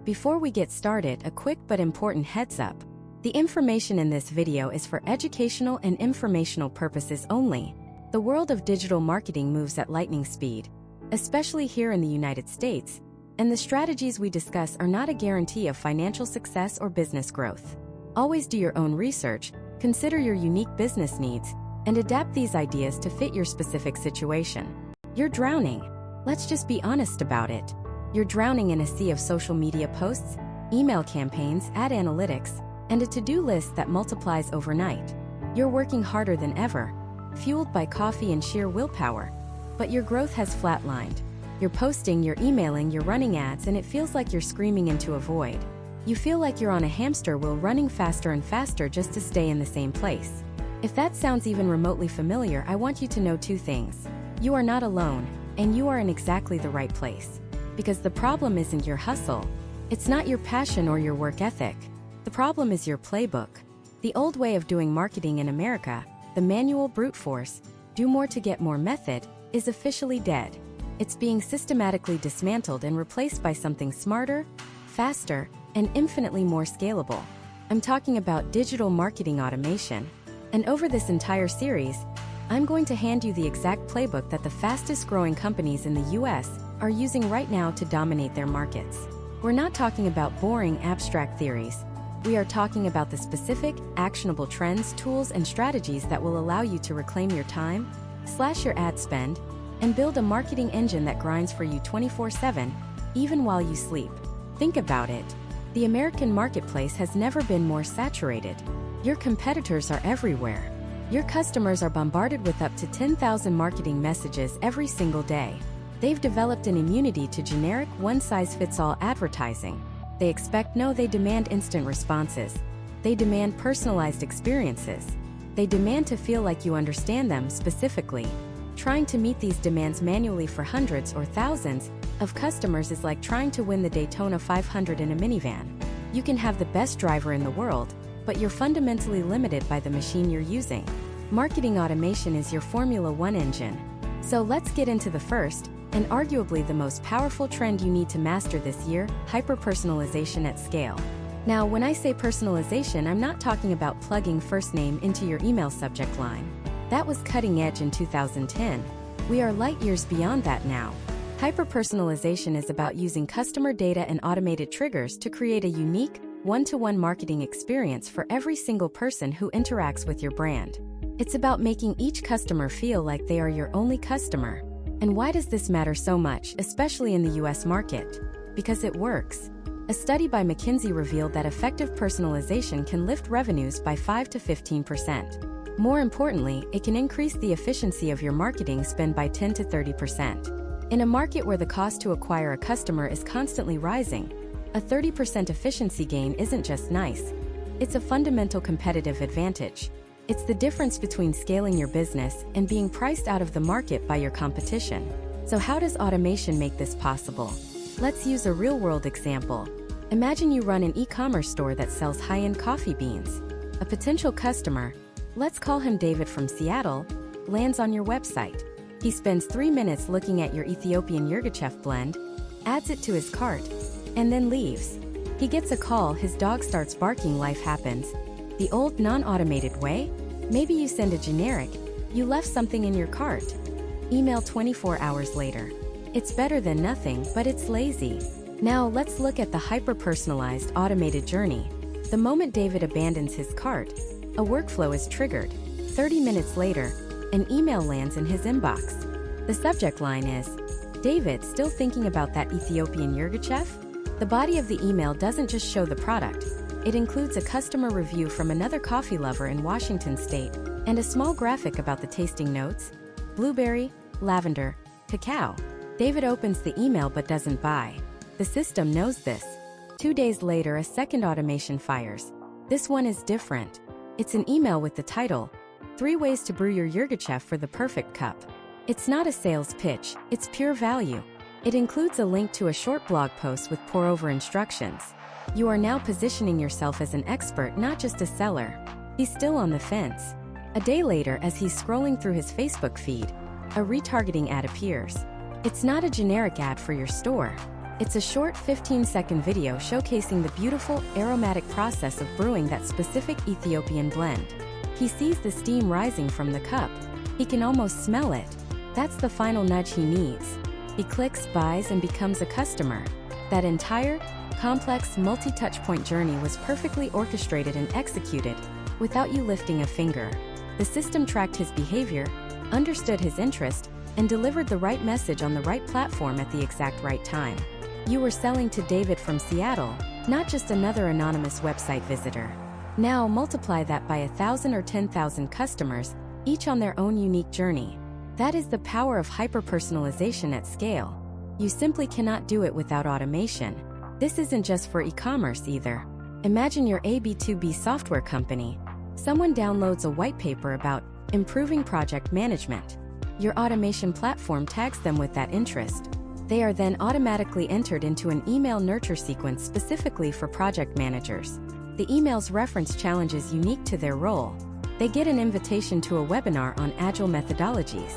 Before we get started, a quick but important heads up. The information in this video is for educational and informational purposes only. The world of digital marketing moves at lightning speed, especially here in the United States, and the strategies we discuss are not a guarantee of financial success or business growth. Always do your own research, consider your unique business needs, and adapt these ideas to fit your specific situation. You're drowning. Let's just be honest about it. You're drowning in a sea of social media posts, email campaigns, ad analytics, and a to-do list that multiplies overnight. You're working harder than ever, fueled by coffee and sheer willpower, but your growth has flatlined. You're posting, you're emailing, you're running ads, and it feels like you're screaming into a void. You feel like you're on a hamster wheel running faster and faster just to stay in the same place. If that sounds even remotely familiar, I want you to know two things. You are not alone, and you are in exactly the right place. Because the problem isn't your hustle. It's not your passion or your work ethic. The problem is your playbook. The old way of doing marketing in America, the manual brute force, do more to get more method, is officially dead. It's being systematically dismantled and replaced by something smarter, faster, and infinitely more scalable. I'm talking about digital marketing automation. And over this entire series, I'm going to hand you the exact playbook that the fastest growing companies in the US are using right now to dominate their markets. We're not talking about boring, abstract theories. We are talking about the specific, actionable trends, tools, and strategies that will allow you to reclaim your time, slash your ad spend, and build a marketing engine that grinds for you 24/7, even while you sleep. Think about it. The American marketplace has never been more saturated. Your competitors are everywhere. Your customers are bombarded with up to 10,000 marketing messages every single day. They've developed an immunity to generic, one-size-fits-all advertising. They demand instant responses. They demand personalized experiences. They demand to feel like you understand them specifically. Trying to meet these demands manually for hundreds or thousands of customers is like trying to win the Daytona 500 in a minivan. You can have the best driver in the world, but you're fundamentally limited by the machine you're using. Marketing automation is your Formula One engine. So let's get into the first, and arguably the most powerful trend you need to master this year: hyper-personalization at scale. Now, when I say personalization, I'm not talking about plugging first name into your email subject line. That was cutting edge in 2010. We are light years beyond that now. Hyper-personalization is about using customer data and automated triggers to create a unique, one-to-one marketing experience for every single person who interacts with your brand. It's about making each customer feel like they are your only customer. And why does this matter so much, especially in the US market? Because it works. A study by McKinsey revealed that effective personalization can lift revenues by 5 to 15%. More importantly, it can increase the efficiency of your marketing spend by 10 to 30%. In a market where the cost to acquire a customer is constantly rising, a 30% efficiency gain isn't just nice. It's a fundamental competitive advantage. It's the difference between scaling your business and being priced out of the market by your competition. So how does automation make this possible? Let's use a real-world example. Imagine you run an e-commerce store that sells high-end coffee beans. A potential customer, let's call him David from Seattle, lands on your website. He spends 3 minutes looking at your Ethiopian Yirgacheffe blend, adds it to his cart, and then leaves. He gets a call, his dog starts barking, life happens. The old, non-automated way? Maybe you send a generic, you left something in your cart. Email 24 hours later. It's better than nothing, but it's lazy. Now let's look at the hyper-personalized automated journey. The moment David abandons his cart, a workflow is triggered. 30 minutes later, an email lands in his inbox. The subject line is, "David, still thinking about that Ethiopian Yirgacheffe?" The body of the email doesn't just show the product. It includes a customer review from another coffee lover in Washington state, and a small graphic about the tasting notes: blueberry, lavender, cacao. David opens the email but doesn't buy. The system knows this. 2 days later, a second automation fires. This one is different. It's an email with the title, 3 ways to brew your Yirgacheffe for the perfect cup. It's not a sales pitch, it's pure value. It includes a link to a short blog post with pour-over instructions. You are now positioning yourself as an expert, not just a seller. He's still on the fence. A day later, as he's scrolling through his Facebook feed, a retargeting ad appears. It's not a generic ad for your store. It's a short 15-second video showcasing the beautiful, aromatic process of brewing that specific Ethiopian blend. He sees the steam rising from the cup. He can almost smell it. That's the final nudge he needs. He clicks, buys, and becomes a customer. That entire, complex, multi-touchpoint journey was perfectly orchestrated and executed without you lifting a finger. The system tracked his behavior, understood his interest, and delivered the right message on the right platform at the exact right time. You were selling to David from Seattle, not just another anonymous website visitor. Now multiply that by 1,000 or 10,000 customers, each on their own unique journey. That is the power of hyper-personalization at scale. You simply cannot do it without automation. This isn't just for e-commerce either. Imagine you're a B2B software company. Someone downloads a white paper about improving project management. Your automation platform tags them with that interest. They are then automatically entered into an email nurture sequence specifically for project managers. The emails reference challenges unique to their role. They get an invitation to a webinar on agile methodologies.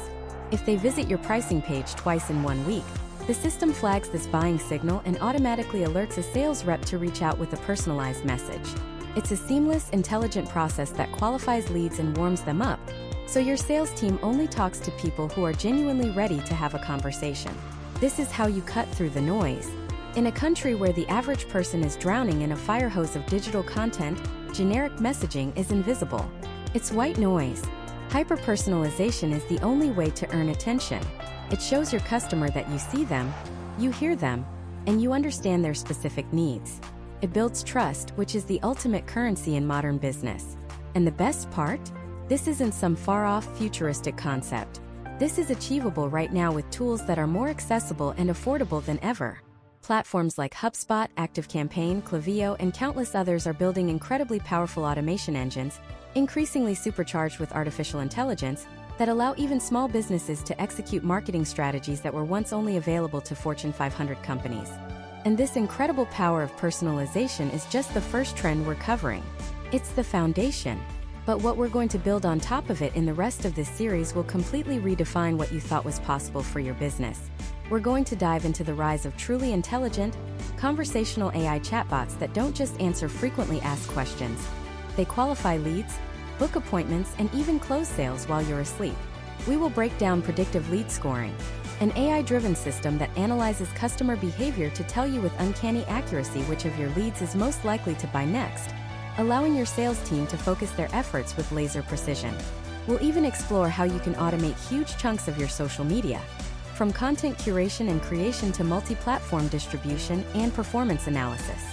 If they visit your pricing page twice in 1 week, the system flags this buying signal and automatically alerts a sales rep to reach out with a personalized message. It's a seamless, intelligent process that qualifies leads and warms them up, so your sales team only talks to people who are genuinely ready to have a conversation. This is how you cut through the noise. In a country where the average person is drowning in a fire hose of digital content, generic messaging is invisible. It's white noise. Hyper-personalization is the only way to earn attention. It shows your customer that you see them, you hear them, and you understand their specific needs. It builds trust, which is the ultimate currency in modern business. And the best part? This isn't some far-off futuristic concept. This is achievable right now with tools that are more accessible and affordable than ever. Platforms like HubSpot, ActiveCampaign, Klaviyo, and countless others are building incredibly powerful automation engines, increasingly supercharged with artificial intelligence, that allow even small businesses to execute marketing strategies that were once only available to Fortune 500 companies. And this incredible power of personalization is just the first trend we're covering. It's the foundation. But what we're going to build on top of it in the rest of this series will completely redefine what you thought was possible for your business. We're going to dive into the rise of truly intelligent, conversational AI chatbots that don't just answer frequently asked questions. They qualify leads, book appointments, and even close sales while you're asleep. We will break down predictive lead scoring, an AI-driven system that analyzes customer behavior to tell you with uncanny accuracy which of your leads is most likely to buy next, allowing your sales team to focus their efforts with laser precision. We'll even explore how you can automate huge chunks of your social media, from content curation and creation to multi-platform distribution and performance analysis.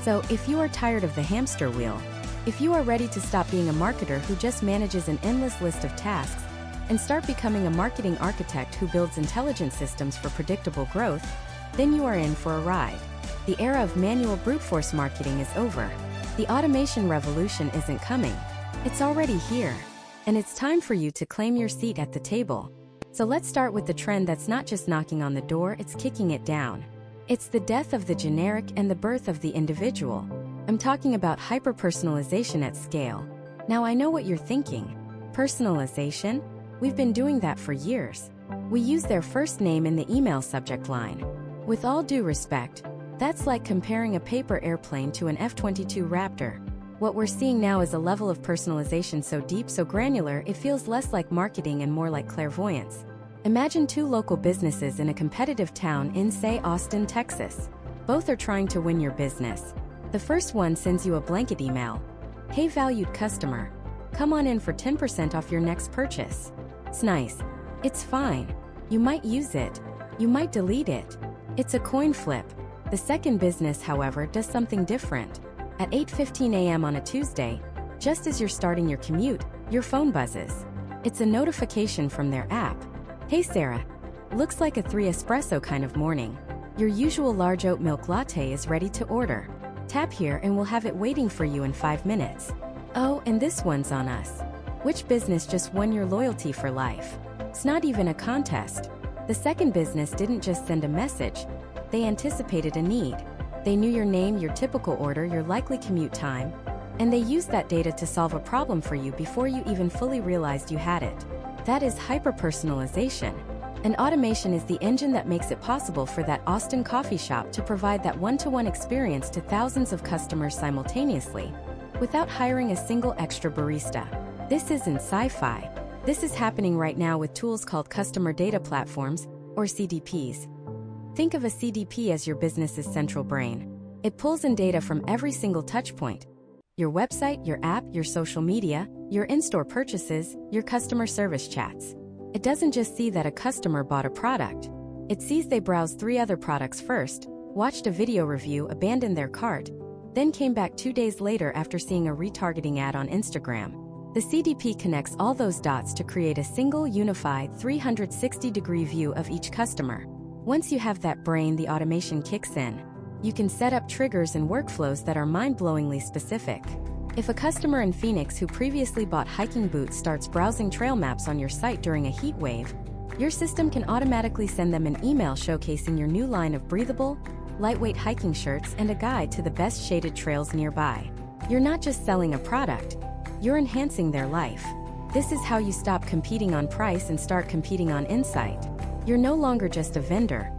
So, if you are tired of the hamster wheel, if you are ready to stop being a marketer who just manages an endless list of tasks and start becoming a marketing architect who builds intelligent systems for predictable growth, then you are in for a ride. The era of manual brute force marketing is over. The automation revolution isn't coming. It's already here. And it's time for you to claim your seat at the table. So let's start with the trend that's not just knocking on the door, it's kicking it down. It's the death of the generic and the birth of the individual. I'm talking about hyper-personalization at scale. Now I know what you're thinking. Personalization? We've been doing that for years. We use their first name in the email subject line. With all due respect, that's like comparing a paper airplane to an F-22 Raptor. What we're seeing now is a level of personalization so deep, so granular, it feels less like marketing and more like clairvoyance. Imagine two local businesses in a competitive town in, say, Austin, Texas. Both are trying to win your business. The first one sends you a blanket email. Hey, valued customer, come on in for 10% off your next purchase. It's nice. It's fine. You might use it. You might delete it. It's a coin flip. The second business, however, does something different. At 8:15 a.m. on a Tuesday, just as you're starting your commute, your phone buzzes. It's a notification from their app. Hey Sarah, looks like a 3 espresso kind of morning. Your usual large oat milk latte is ready to order. Tap here and we'll have it waiting for you in 5 minutes. Oh, and this one's on us. Which business just won your loyalty for life? It's not even a contest. The second business didn't just send a message. They anticipated a need. They knew your name, your typical order, your likely commute time, and they used that data to solve a problem for you before you even fully realized you had it. That is hyper-personalization. And automation is the engine that makes it possible for that Austin coffee shop to provide that one-to-one experience to thousands of customers simultaneously, without hiring a single extra barista. This isn't sci-fi. This is happening right now with tools called customer data platforms, or CDPs. Think of a CDP as your business's central brain. It pulls in data from every single touchpoint: your website, your app, your social media, your in-store purchases, your customer service chats. It doesn't just see that a customer bought a product. It sees they browsed 3 other products first, watched a video review, abandoned their cart, then came back 2 days later after seeing a retargeting ad on Instagram. The CDP connects all those dots to create a single, unified, 360-degree view of each customer. Once you have that brain, the automation kicks in. You can set up triggers and workflows that are mind-blowingly specific. If a customer in Phoenix who previously bought hiking boots starts browsing trail maps on your site during a heat wave, your system can automatically send them an email showcasing your new line of breathable, lightweight hiking shirts and a guide to the best shaded trails nearby. You're not just selling a product, you're enhancing their life. This is how you stop competing on price and start competing on insight. You're no longer just a vendor.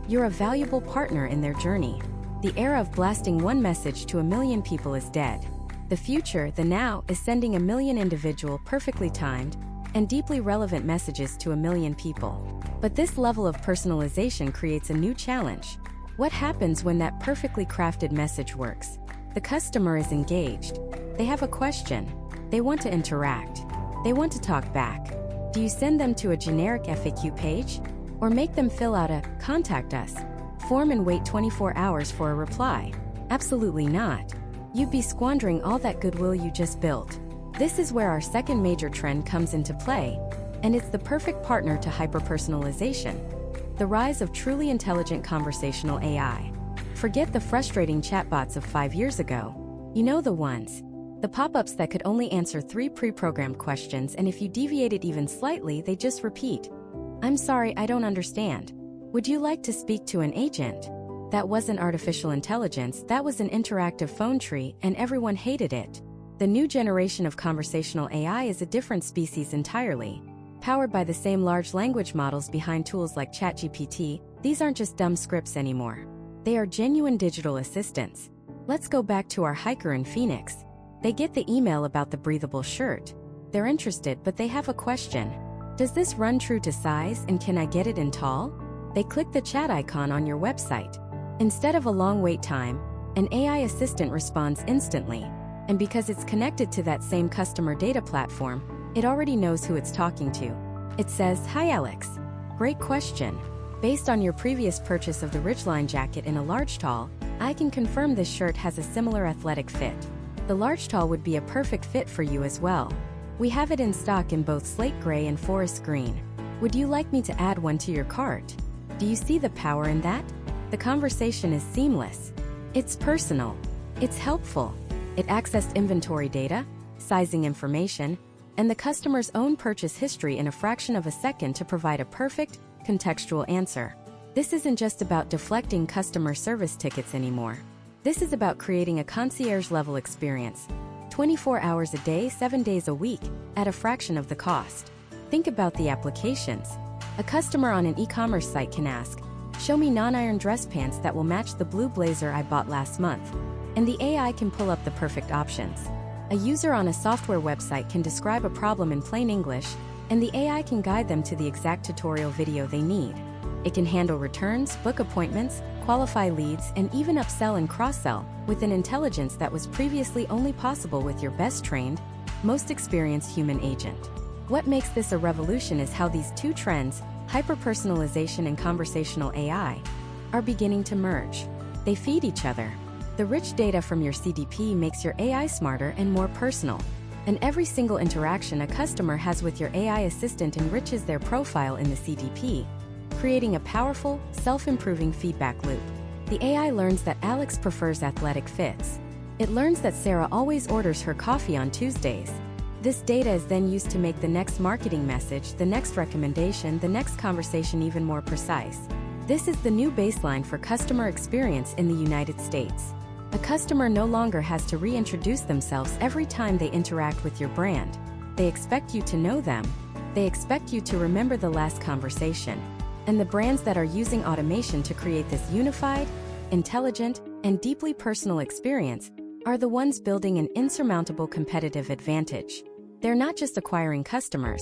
You're a valuable partner in their journey. The era of blasting one message to 1 million people is dead. The future, the now, is sending 1 million individual, perfectly timed, and deeply relevant messages to 1 million people. But this level of personalization creates a new challenge. What happens when that perfectly crafted message works? The customer is engaged. They have a question. They want to interact. They want to talk back. Do you send them to a generic FAQ page? Or make them fill out a "Contact Us" form and wait 24 hours for a reply? Absolutely not. You'd be squandering all that goodwill you just built. This is where our second major trend comes into play, and it's the perfect partner to hyper-personalization: the rise of truly intelligent conversational AI. Forget the frustrating chatbots of 5 years ago. You know the ones. The pop-ups that could only answer 3 pre-programmed questions, and if you deviated even slightly, they just repeat, "I'm sorry, I don't understand. Would you like to speak to an agent?" That wasn't artificial intelligence, that was an interactive phone tree, and everyone hated it. The new generation of conversational AI is a different species entirely. Powered by the same large language models behind tools like ChatGPT, these aren't just dumb scripts anymore. They are genuine digital assistants. Let's go back to our hiker in Phoenix. They get the email about the breathable shirt. They're interested, but they have a question. Does this run true to size, and can I get it in tall? They click the chat icon on your website. Instead of a long wait time, an AI assistant responds instantly. And because it's connected to that same customer data platform, it already knows who it's talking to. It says, "Hi Alex. Great question. Based on your previous purchase of the Ridgeline jacket in a large tall, I can confirm this shirt has a similar athletic fit. The large tall would be a perfect fit for you as well. We have it in stock in both slate gray and forest green. Would you like me to add one to your cart?" Do you see the power in that? The conversation is seamless. It's personal. It's helpful. It accessed inventory data, sizing information, and the customer's own purchase history in a fraction of a second to provide a perfect, contextual answer. This isn't just about deflecting customer service tickets anymore. This is about creating a concierge-level experience, 24 hours a day, 7 days a week, at a fraction of the cost. Think about the applications. A customer on an e-commerce site can ask, "Show me non-iron dress pants that will match the blue blazer I bought last month." And the AI can pull up the perfect options. A user on a software website can describe a problem in plain English, and the AI can guide them to the exact tutorial video they need. It can handle returns, book appointments, qualify leads, and even upsell and cross-sell with an intelligence that was previously only possible with your best trained, most experienced human agent. What makes this a revolution is how these two trends, hyper-personalization and conversational AI, are beginning to merge. They feed each other. The rich data from your CDP makes your AI smarter and more personal. And every single interaction a customer has with your AI assistant enriches their profile in the CDP, creating a powerful, self-improving feedback loop. The AI learns that Alex prefers athletic fits. It learns that Sarah always orders her coffee on Tuesdays. This data is then used to make the next marketing message, the next recommendation, the next conversation even more precise. This is the new baseline for customer experience in the United States. A customer no longer has to reintroduce themselves every time they interact with your brand. They expect you to know them. They expect you to remember the last conversation. And the brands that are using automation to create this unified, intelligent, and deeply personal experience are the ones building an insurmountable competitive advantage. They're not just acquiring customers,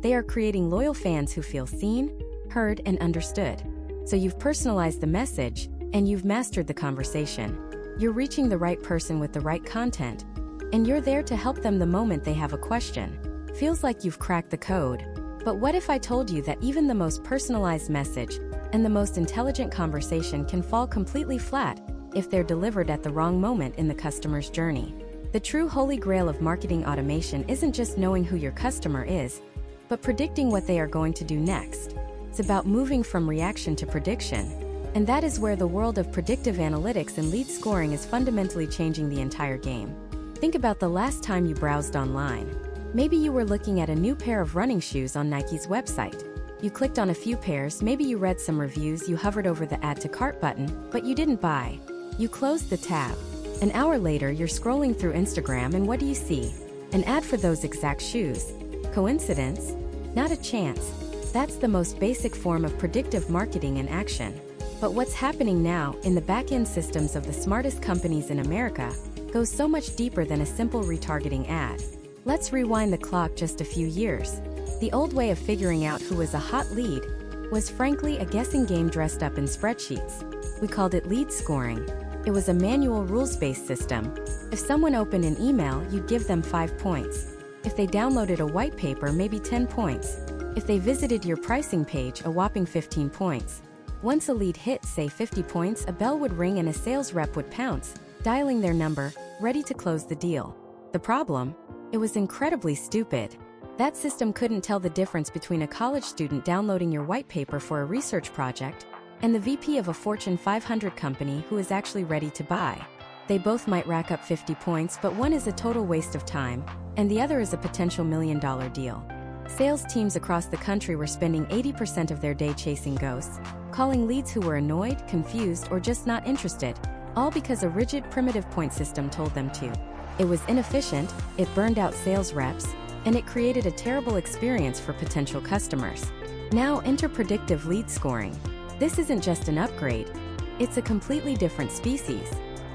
they are creating loyal fans who feel seen, heard, and understood. So you've personalized the message, and you've mastered the conversation. You're reaching the right person with the right content, and you're there to help them the moment they have a question. Feels like you've cracked the code. But what if I told you that even the most personalized message and the most intelligent conversation can fall completely flat if they're delivered at the wrong moment in the customer's journey? The true holy grail of marketing automation isn't just knowing who your customer is, but predicting what they are going to do next. It's about moving from reaction to prediction. And that is where the world of predictive analytics and lead scoring is fundamentally changing the entire game. Think about the last time you browsed online. Maybe you were looking at a new pair of running shoes on Nike's website. You clicked on a few pairs, maybe you read some reviews, you hovered over the Add to Cart button, but you didn't buy. You closed the tab. An hour later, you're scrolling through Instagram, and what do you see? An ad for those exact shoes. Coincidence? Not a chance. That's the most basic form of predictive marketing in action. But what's happening now, in the back-end systems of the smartest companies in America, goes so much deeper than a simple retargeting ad. Let's rewind the clock just a few years. The old way of figuring out who was a hot lead was frankly a guessing game dressed up in spreadsheets. We called it lead scoring. It was a manual rules-based system. If someone opened an email, you'd give them 5 points. If they downloaded a white paper, maybe 10 points. If they visited your pricing page, a whopping 15 points. Once a lead hit, say 50 points, a bell would ring and a sales rep would pounce, dialing their number, ready to close the deal. The problem? It was incredibly stupid. That system couldn't tell the difference between a college student downloading your white paper for a research project and the VP of a Fortune 500 company who is actually ready to buy. They both might rack up 50 points, but one is a total waste of time, and the other is a potential million-dollar deal. Sales teams across the country were spending 80% of their day chasing ghosts, calling leads who were annoyed, confused, or just not interested, all because a rigid, primitive point system told them to. It was inefficient, it burned out sales reps, and it created a terrible experience for potential customers. Now enter predictive lead scoring. This isn't just an upgrade, it's a completely different species.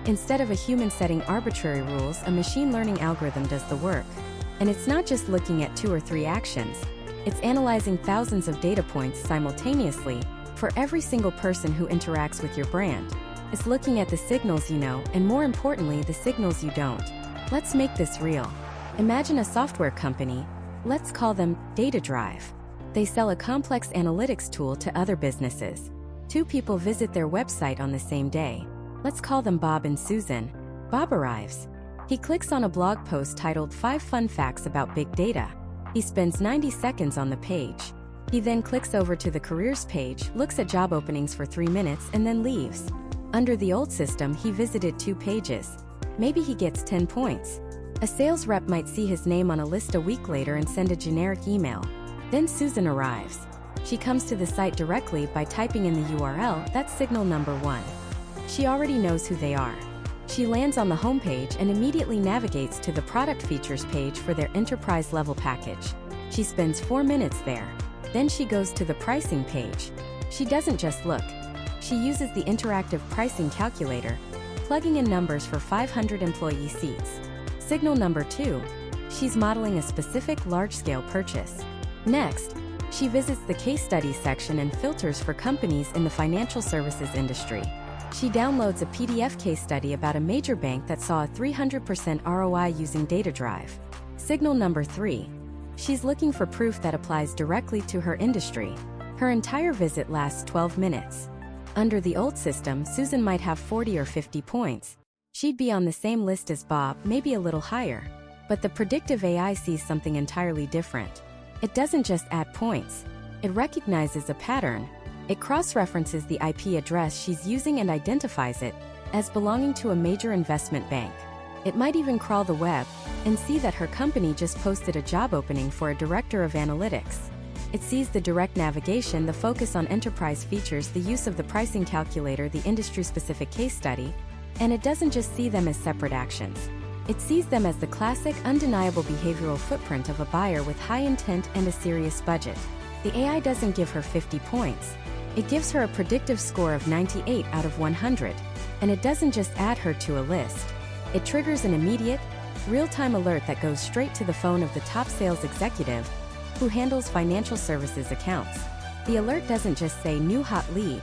Instead of a human setting arbitrary rules, a machine learning algorithm does the work. And it's not just looking at 2 or 3 actions, it's analyzing thousands of data points simultaneously for every single person who interacts with your brand. It's looking at the signals you know, and more importantly, the signals you don't. Let's make this real. Imagine a software company, let's call them Data Drive. They sell a complex analytics tool to other businesses. 2 people visit their website on the same day. Let's call them Bob and Susan. Bob arrives. He clicks on a blog post titled 5 Fun Facts About Big Data. He spends 90 seconds on the page. He then clicks over to the careers page, looks at job openings for 3 minutes, and then leaves. Under the old system, he visited 2 pages. Maybe he gets 10 points. A sales rep might see his name on a list a week later and send a generic email. Then Susan arrives. She comes to the site directly by typing in the URL, that's signal number 1. She already knows who they are. She lands on the homepage and immediately navigates to the product features page for their enterprise-level package. She spends 4 minutes there. Then she goes to the pricing page. She doesn't just look. She uses the interactive pricing calculator, plugging in numbers for 500 employee seats. Signal number 2. She's modeling a specific large-scale purchase. Next, she visits the case studies section and filters for companies in the financial services industry. She downloads a PDF case study about a major bank that saw a 300% ROI using Data Drive. Signal number 3. She's looking for proof that applies directly to her industry. Her entire visit lasts 12 minutes. Under the old system, Susan might have 40 or 50 points. She'd be on the same list as Bob, maybe a little higher. But the predictive AI sees something entirely different. It doesn't just add points. It recognizes a pattern. It cross-references the IP address she's using and identifies it as belonging to a major investment bank. It might even crawl the web and see that her company just posted a job opening for a director of analytics. It sees the direct navigation, the focus on enterprise features, the use of the pricing calculator, the industry-specific case study, and it doesn't just see them as separate actions. It sees them as the classic, undeniable behavioral footprint of a buyer with high intent and a serious budget. The AI doesn't give her 50 points. It gives her a predictive score of 98 out of 100. And it doesn't just add her to a list. It triggers an immediate, real-time alert that goes straight to the phone of the top sales executive who handles financial services accounts. The alert doesn't just say new hot lead.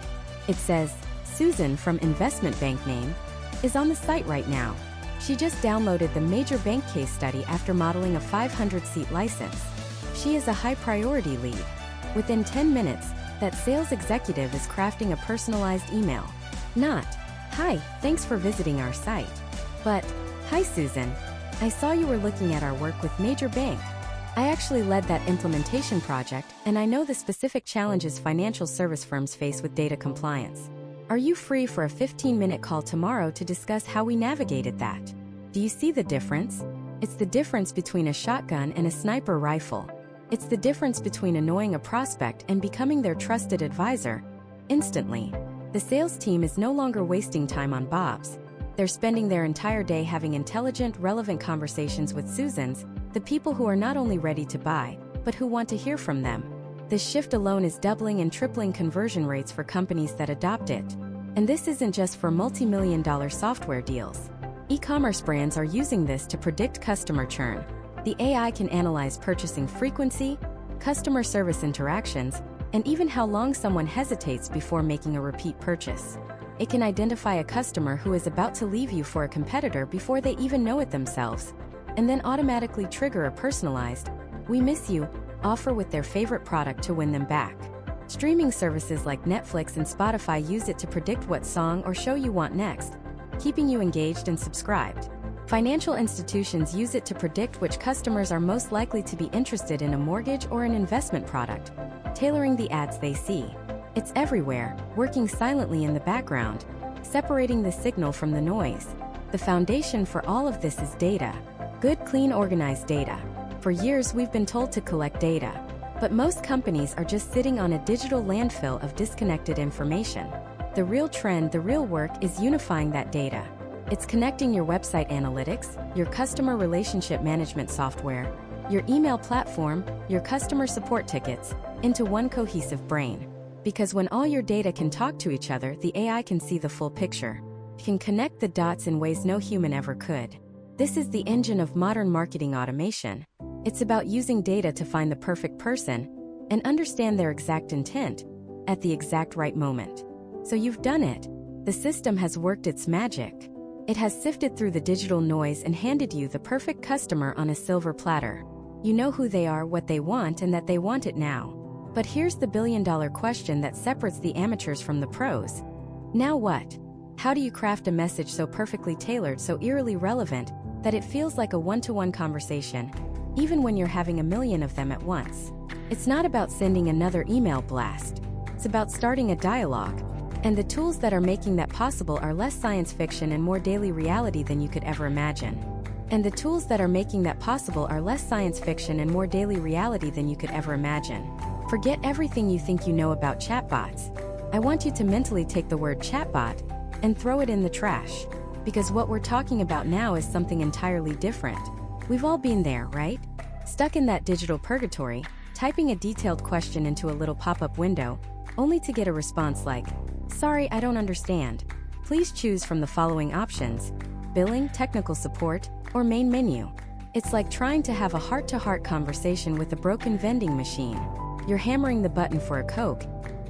It says, Susan from investment bank name is on the site right now. She just downloaded the major bank case study after modeling a 500-seat license. She is a high-priority lead. Within 10 minutes, that sales executive is crafting a personalized email. Not, hi, thanks for visiting our site. But, hi Susan, I saw you were looking at our work with Major Bank. I actually led that implementation project, and I know the specific challenges financial service firms face with data compliance. Are you free for a 15-minute call tomorrow to discuss how we navigated that? Do you see the difference? It's the difference between a shotgun and a sniper rifle. It's the difference between annoying a prospect and becoming their trusted advisor. Instantly. The sales team is no longer wasting time on Bobs. They're spending their entire day having intelligent, relevant conversations with Susans, the people who are not only ready to buy, but who want to hear from them. This shift alone is doubling and tripling conversion rates for companies that adopt it. And this isn't just for multi-million-dollar software deals. E-commerce brands are using this to predict customer churn. The AI can analyze purchasing frequency, customer service interactions, and even how long someone hesitates before making a repeat purchase. It can identify a customer who is about to leave you for a competitor before they even know it themselves, and then automatically trigger a personalized, "We miss you" offer with their favorite product to win them back. Streaming services like Netflix and Spotify use it to predict what song or show you want next, keeping you engaged and subscribed. Financial institutions use it to predict which customers are most likely to be interested in a mortgage or an investment product, tailoring the ads they see. It's everywhere, working silently in the background, separating the signal from the noise. The foundation for all of this is data. Good, clean, organized data. For years we've been told to collect data, but most companies are just sitting on a digital landfill of disconnected information. The real trend, the real work, is unifying that data. It's connecting your website analytics, your customer relationship management software, your email platform, your customer support tickets, into one cohesive brain. Because when all your data can talk to each other, the AI can see the full picture. It can connect the dots in ways no human ever could. This is the engine of modern marketing automation. It's about using data to find the perfect person and understand their exact intent at the exact right moment. So you've done it. The system has worked its magic. It has sifted through the digital noise and handed you the perfect customer on a silver platter. You know who they are, what they want, and that they want it now. But here's the billion-dollar question that separates the amateurs from the pros. Now what? How do you craft a message so perfectly tailored, so eerily relevant, that it feels like a one-to-one conversation, even when you're having a million of them at once? It's not about sending another email blast. It's about starting a dialogue. And the tools that are making that possible are less science fiction and more daily reality than you could ever imagine. And the tools that are making that possible are less science fiction and more daily reality than you could ever imagine. Forget everything you think you know about chatbots. I want you to mentally take the word chatbot and throw it in the trash. Because what we're talking about now is something entirely different. We've all been there, right? Stuck in that digital purgatory, typing a detailed question into a little pop-up window, only to get a response like, "Sorry, I don't understand. Please choose from the following options: billing, technical support, or main menu." It's like trying to have a heart-to-heart conversation with a broken vending machine. You're hammering the button for a Coke,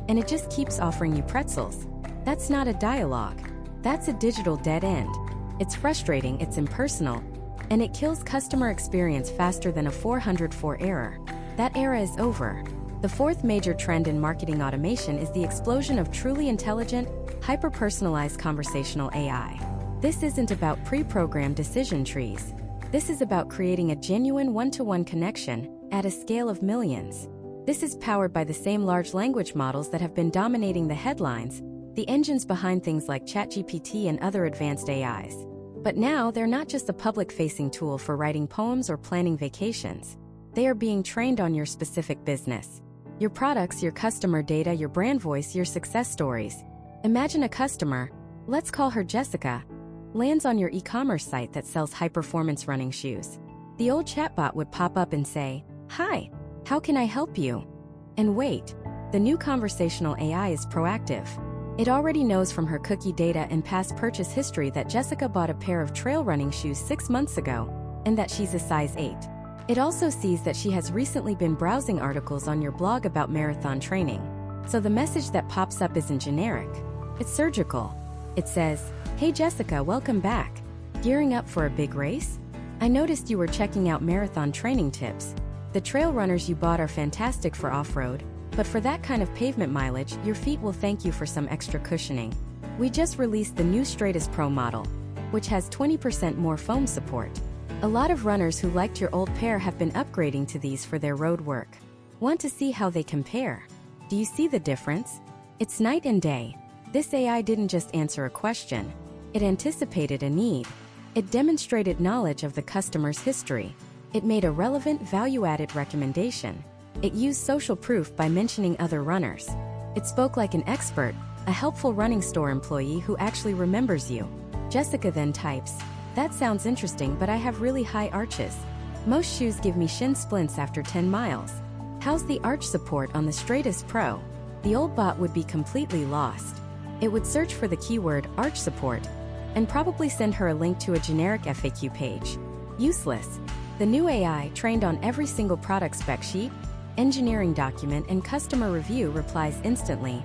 and it just keeps offering you pretzels. That's not a dialogue. That's a digital dead end. It's frustrating, it's impersonal, and it kills customer experience faster than a 404 error. That era is over. The fourth major trend in marketing automation is the explosion of truly intelligent, hyper-personalized conversational AI. This isn't about pre-programmed decision trees. This is about creating a genuine one-to-one connection at a scale of millions. This is powered by the same large language models that have been dominating the headlines, the engines behind things like ChatGPT and other advanced AIs. But now they're not just a public-facing tool for writing poems or planning vacations. They are being trained on your specific business. Your products, your customer data, your brand voice, your success stories. Imagine a customer, let's call her Jessica, lands on your e-commerce site that sells high-performance running shoes. The old chatbot would pop up and say, "Hi, how can I help you?" And wait, the new conversational AI is proactive. It already knows from her cookie data and past purchase history that Jessica bought a pair of trail running shoes 6 months ago, and that she's a size 8. It also sees that she has recently been browsing articles on your blog about marathon training. So the message that pops up isn't generic. It's surgical. It says, "Hey Jessica, welcome back. Gearing up for a big race? I noticed you were checking out marathon training tips. The trail runners you bought are fantastic for off-road, but for that kind of pavement mileage, your feet will thank you for some extra cushioning. We just released the new Stratus Pro model, which has 20% more foam support. A lot of runners who liked your old pair have been upgrading to these for their road work. Want to see how they compare? Do you see the difference? It's night and day." This AI didn't just answer a question. It anticipated a need. It demonstrated knowledge of the customer's history. It made a relevant, value-added recommendation. It used social proof by mentioning other runners. It spoke like an expert, a helpful running store employee who actually remembers you. Jessica then types, "That sounds interesting, but I have really high arches. Most shoes give me shin splints after 10 miles. How's the arch support on the Stratus Pro?" The old bot would be completely lost. It would search for the keyword arch support and probably send her a link to a generic FAQ page. Useless. The new AI, trained on every single product spec sheet, engineering document, and customer review, replies instantly,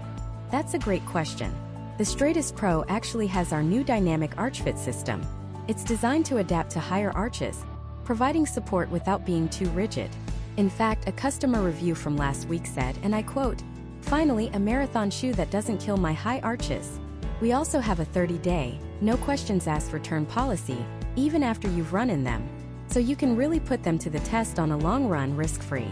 "That's a great question. The Stratus Pro actually has our new dynamic arch fit system. It's designed to adapt to higher arches, providing support without being too rigid." In fact, a customer review from last week said, and I quote, "Finally, a marathon shoe that doesn't kill my high arches. We also have a 30-day, no questions asked return policy, even after you've run in them. So you can really put them to the test on a long run risk-free."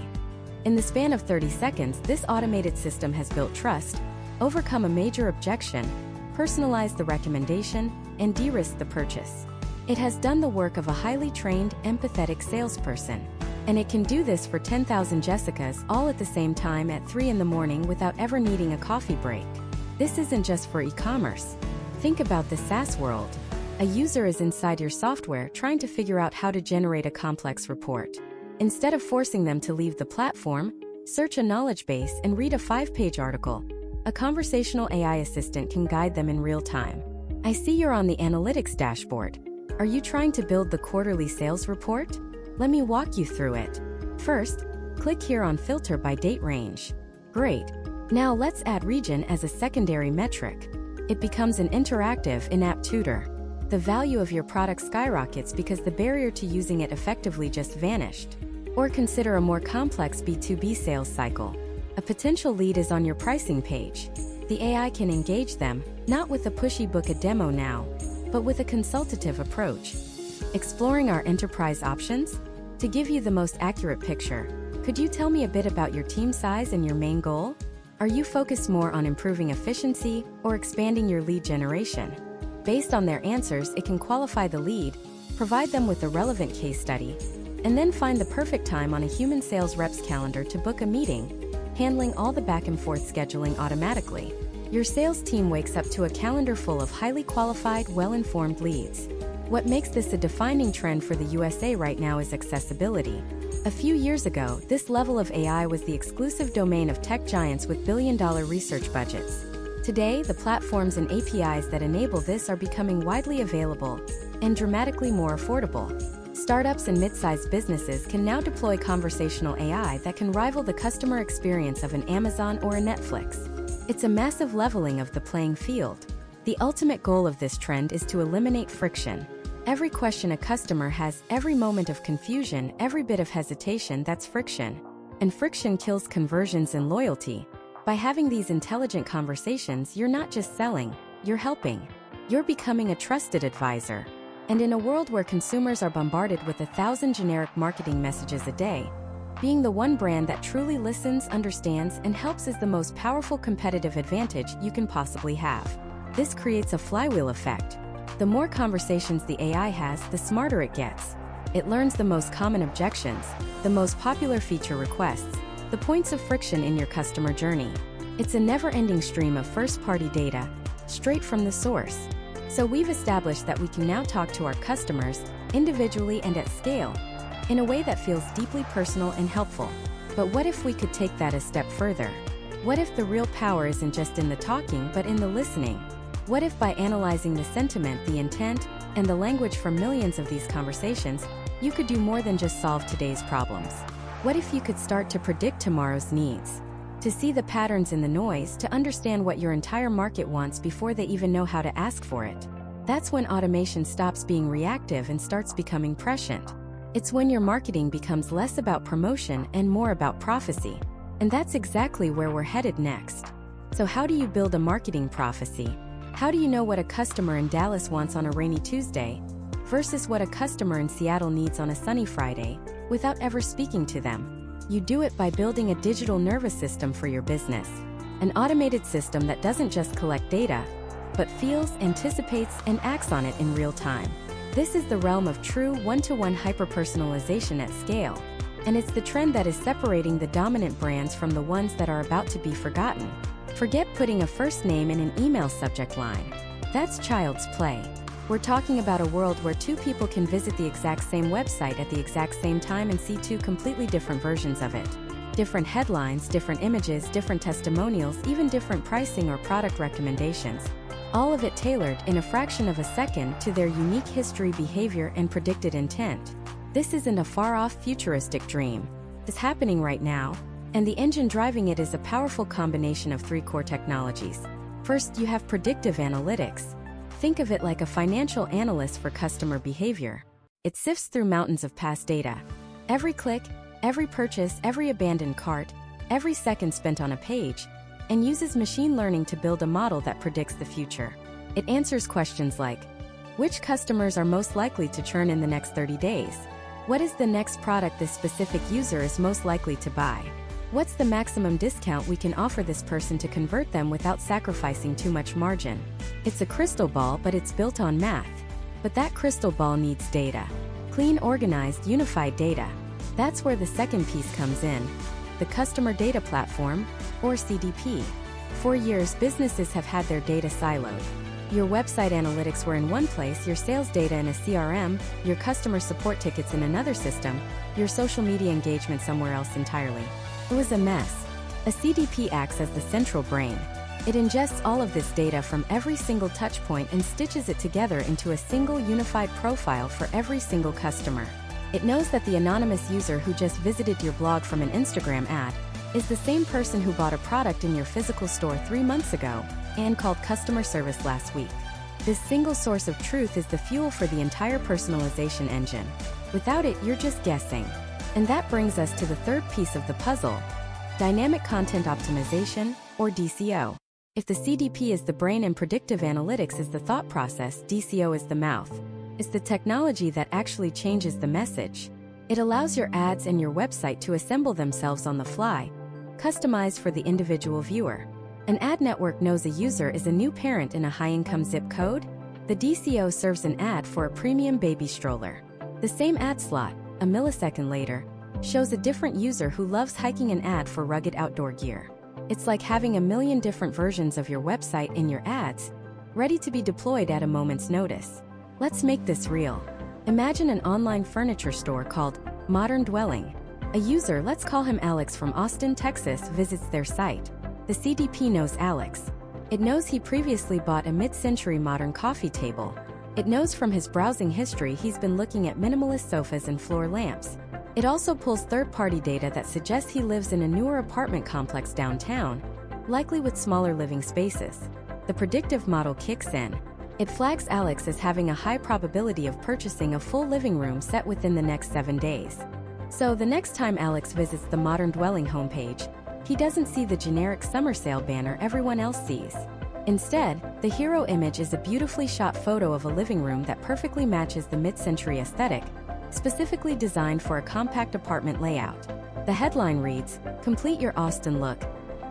In the span of 30 seconds, this automated system has built trust, overcome a major objection, personalized the recommendation, and de-risked the purchase. It has done the work of a highly trained, empathetic salesperson. And it can do this for 10,000 Jessicas all at the same time at 3 in the morning without ever needing a coffee break. This isn't just for e-commerce. Think about the SaaS world. A user is inside your software trying to figure out how to generate a complex report. Instead of forcing them to leave the platform, search a knowledge base, and read a 5-page article, a conversational AI assistant can guide them in real time. I see you're on the analytics dashboard. Are you trying to build the quarterly sales report? Let me walk you through it. First, click here on Filter by Date Range. Great. Now let's add region as a secondary metric. It becomes an interactive in-app tutor. The value of your product skyrockets because the barrier to using it effectively just vanished. Or consider a more complex B2B sales cycle. A potential lead is on your pricing page. The AI can engage them, not with a pushy book a demo now, but with a consultative approach. Exploring our enterprise options? To give you the most accurate picture, could you tell me a bit about your team size and your main goal? Are you focused more on improving efficiency or expanding your lead generation? Based on their answers, it can qualify the lead, provide them with a relevant case study, and then find the perfect time on a human sales rep's calendar to book a meeting, handling all the back and forth scheduling automatically. Your sales team wakes up to a calendar full of highly qualified, well-informed leads. What makes this a defining trend for the USA right now is accessibility. A few years ago, this level of AI was the exclusive domain of tech giants with billion-dollar research budgets. Today, the platforms and APIs that enable this are becoming widely available and dramatically more affordable. Startups and mid-sized businesses can now deploy conversational AI that can rival the customer experience of an Amazon or a Netflix. It's a massive leveling of the playing field. The ultimate goal of this trend is to eliminate friction. Every question a customer has, every moment of confusion, every bit of hesitation, that's friction. And friction kills conversions and loyalty. By having these intelligent conversations, you're not just selling, you're helping. You're becoming a trusted advisor. And in a world where consumers are bombarded with 1,000 generic marketing messages a day, being the one brand that truly listens, understands, and helps is the most powerful competitive advantage you can possibly have. This creates a flywheel effect. The more conversations the AI has, the smarter it gets. It learns the most common objections, the most popular feature requests, the points of friction in your customer journey. It's a never-ending stream of first-party data, straight from the source. So we've established that we can now talk to our customers, individually and at scale, in a way that feels deeply personal and helpful. But what if we could take that a step further? What if the real power isn't just in the talking but in the listening? What if by analyzing the sentiment, the intent, and the language from millions of these conversations, you could do more than just solve today's problems? What if you could start to predict tomorrow's needs? To see the patterns in the noise, to understand what your entire market wants before they even know how to ask for it. That's when automation stops being reactive and starts becoming prescient. It's when your marketing becomes less about promotion and more about prophecy. And that's exactly where we're headed next. So how do you build a marketing prophecy? How do you know what a customer in Dallas wants on a rainy Tuesday versus what a customer in Seattle needs on a sunny Friday without ever speaking to them? You do it by building a digital nervous system for your business. An automated system that doesn't just collect data, but feels, anticipates, and acts on it in real time. This is the realm of true one-to-one hyper-personalization at scale. And it's the trend that is separating the dominant brands from the ones that are about to be forgotten. Forget putting a first name in an email subject line. That's child's play. We're talking about a world where two people can visit the exact same website at the exact same time and see two completely different versions of it. Different headlines, different images, different testimonials, even different pricing or product recommendations. All of it tailored in a fraction of a second to their unique history, behavior, and predicted intent. This isn't a far-off futuristic dream. It's happening right now, and the engine driving it is a powerful combination of three core technologies. First, you have predictive analytics. Think of it like a financial analyst for customer behavior. It sifts through mountains of past data. Every click, every purchase, every abandoned cart, every second spent on a page, and uses machine learning to build a model that predicts the future. It answers questions like, which customers are most likely to churn in the next 30 days? What is the next product this specific user is most likely to buy? What's the maximum discount we can offer this person to convert them without sacrificing too much margin? It's a crystal ball, but it's built on math. But that crystal ball needs data. Clean, organized, unified data. That's where the second piece comes in. The Customer Data Platform, or CDP. For years, businesses have had their data siloed. Your website analytics were in one place, your sales data in a CRM, your customer support tickets in another system, your social media engagement somewhere else entirely. It was a mess. A CDP acts as the central brain. It ingests all of this data from every single touchpoint and stitches it together into a single unified profile for every single customer. It knows that the anonymous user who just visited your blog from an Instagram ad is the same person who bought a product in your physical store 3 months ago and called customer service last week. This single source of truth is the fuel for the entire personalization engine. Without it, you're just guessing. And that brings us to the third piece of the puzzle, Dynamic Content Optimization, or DCO. If the CDP is the brain and predictive analytics is the thought process, DCO is the mouth. It's the technology that actually changes the message. It allows your ads and your website to assemble themselves on the fly, customized for the individual viewer. An ad network knows a user is a new parent in a high-income zip code. The DCO serves an ad for a premium baby stroller. The same ad slot, a millisecond later, shows a different user who loves hiking, an ad for rugged outdoor gear. It's like having a million different versions of your website in your ads, ready to be deployed at a moment's notice. Let's make this real. Imagine an online furniture store called Modern Dwelling. A user, let's call him Alex from Austin, Texas, visits their site. The CDP knows Alex. It knows he previously bought a mid-century modern coffee table. It knows from his browsing history he's been looking at minimalist sofas and floor lamps. It also pulls third-party data that suggests he lives in a newer apartment complex downtown, likely with smaller living spaces. The predictive model kicks in. It flags Alex as having a high probability of purchasing a full living room set within the next 7 days. So the next time Alex visits the Modern Dwelling homepage, he doesn't see the generic summer sale banner everyone else sees. Instead, the hero image is a beautifully shot photo of a living room that perfectly matches the mid-century aesthetic, specifically designed for a compact apartment layout. The headline reads, "Complete your Austin look.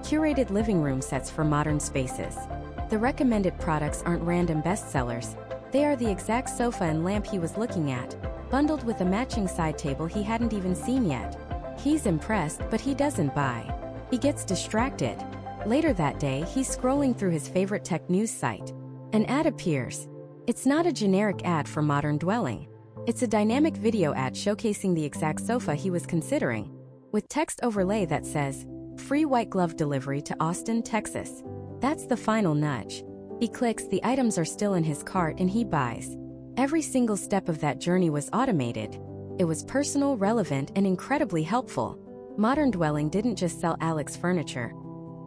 Curated living room sets for modern spaces." The recommended products aren't random bestsellers. They are the exact sofa and lamp he was looking at, bundled with a matching side table he hadn't even seen yet. He's impressed, but he doesn't buy. He gets distracted. Later that day, he's scrolling through his favorite tech news site. An ad appears. It's not a generic ad for Modern Dwelling. It's a dynamic video ad showcasing the exact sofa he was considering. with text overlay that says, "Free white glove delivery to Austin, Texas." That's the final nudge. He clicks, the items are still in his cart, and he buys. Every single step of that journey was automated. It was personal, relevant, and incredibly helpful. Modern Dwelling didn't just sell Alex furniture.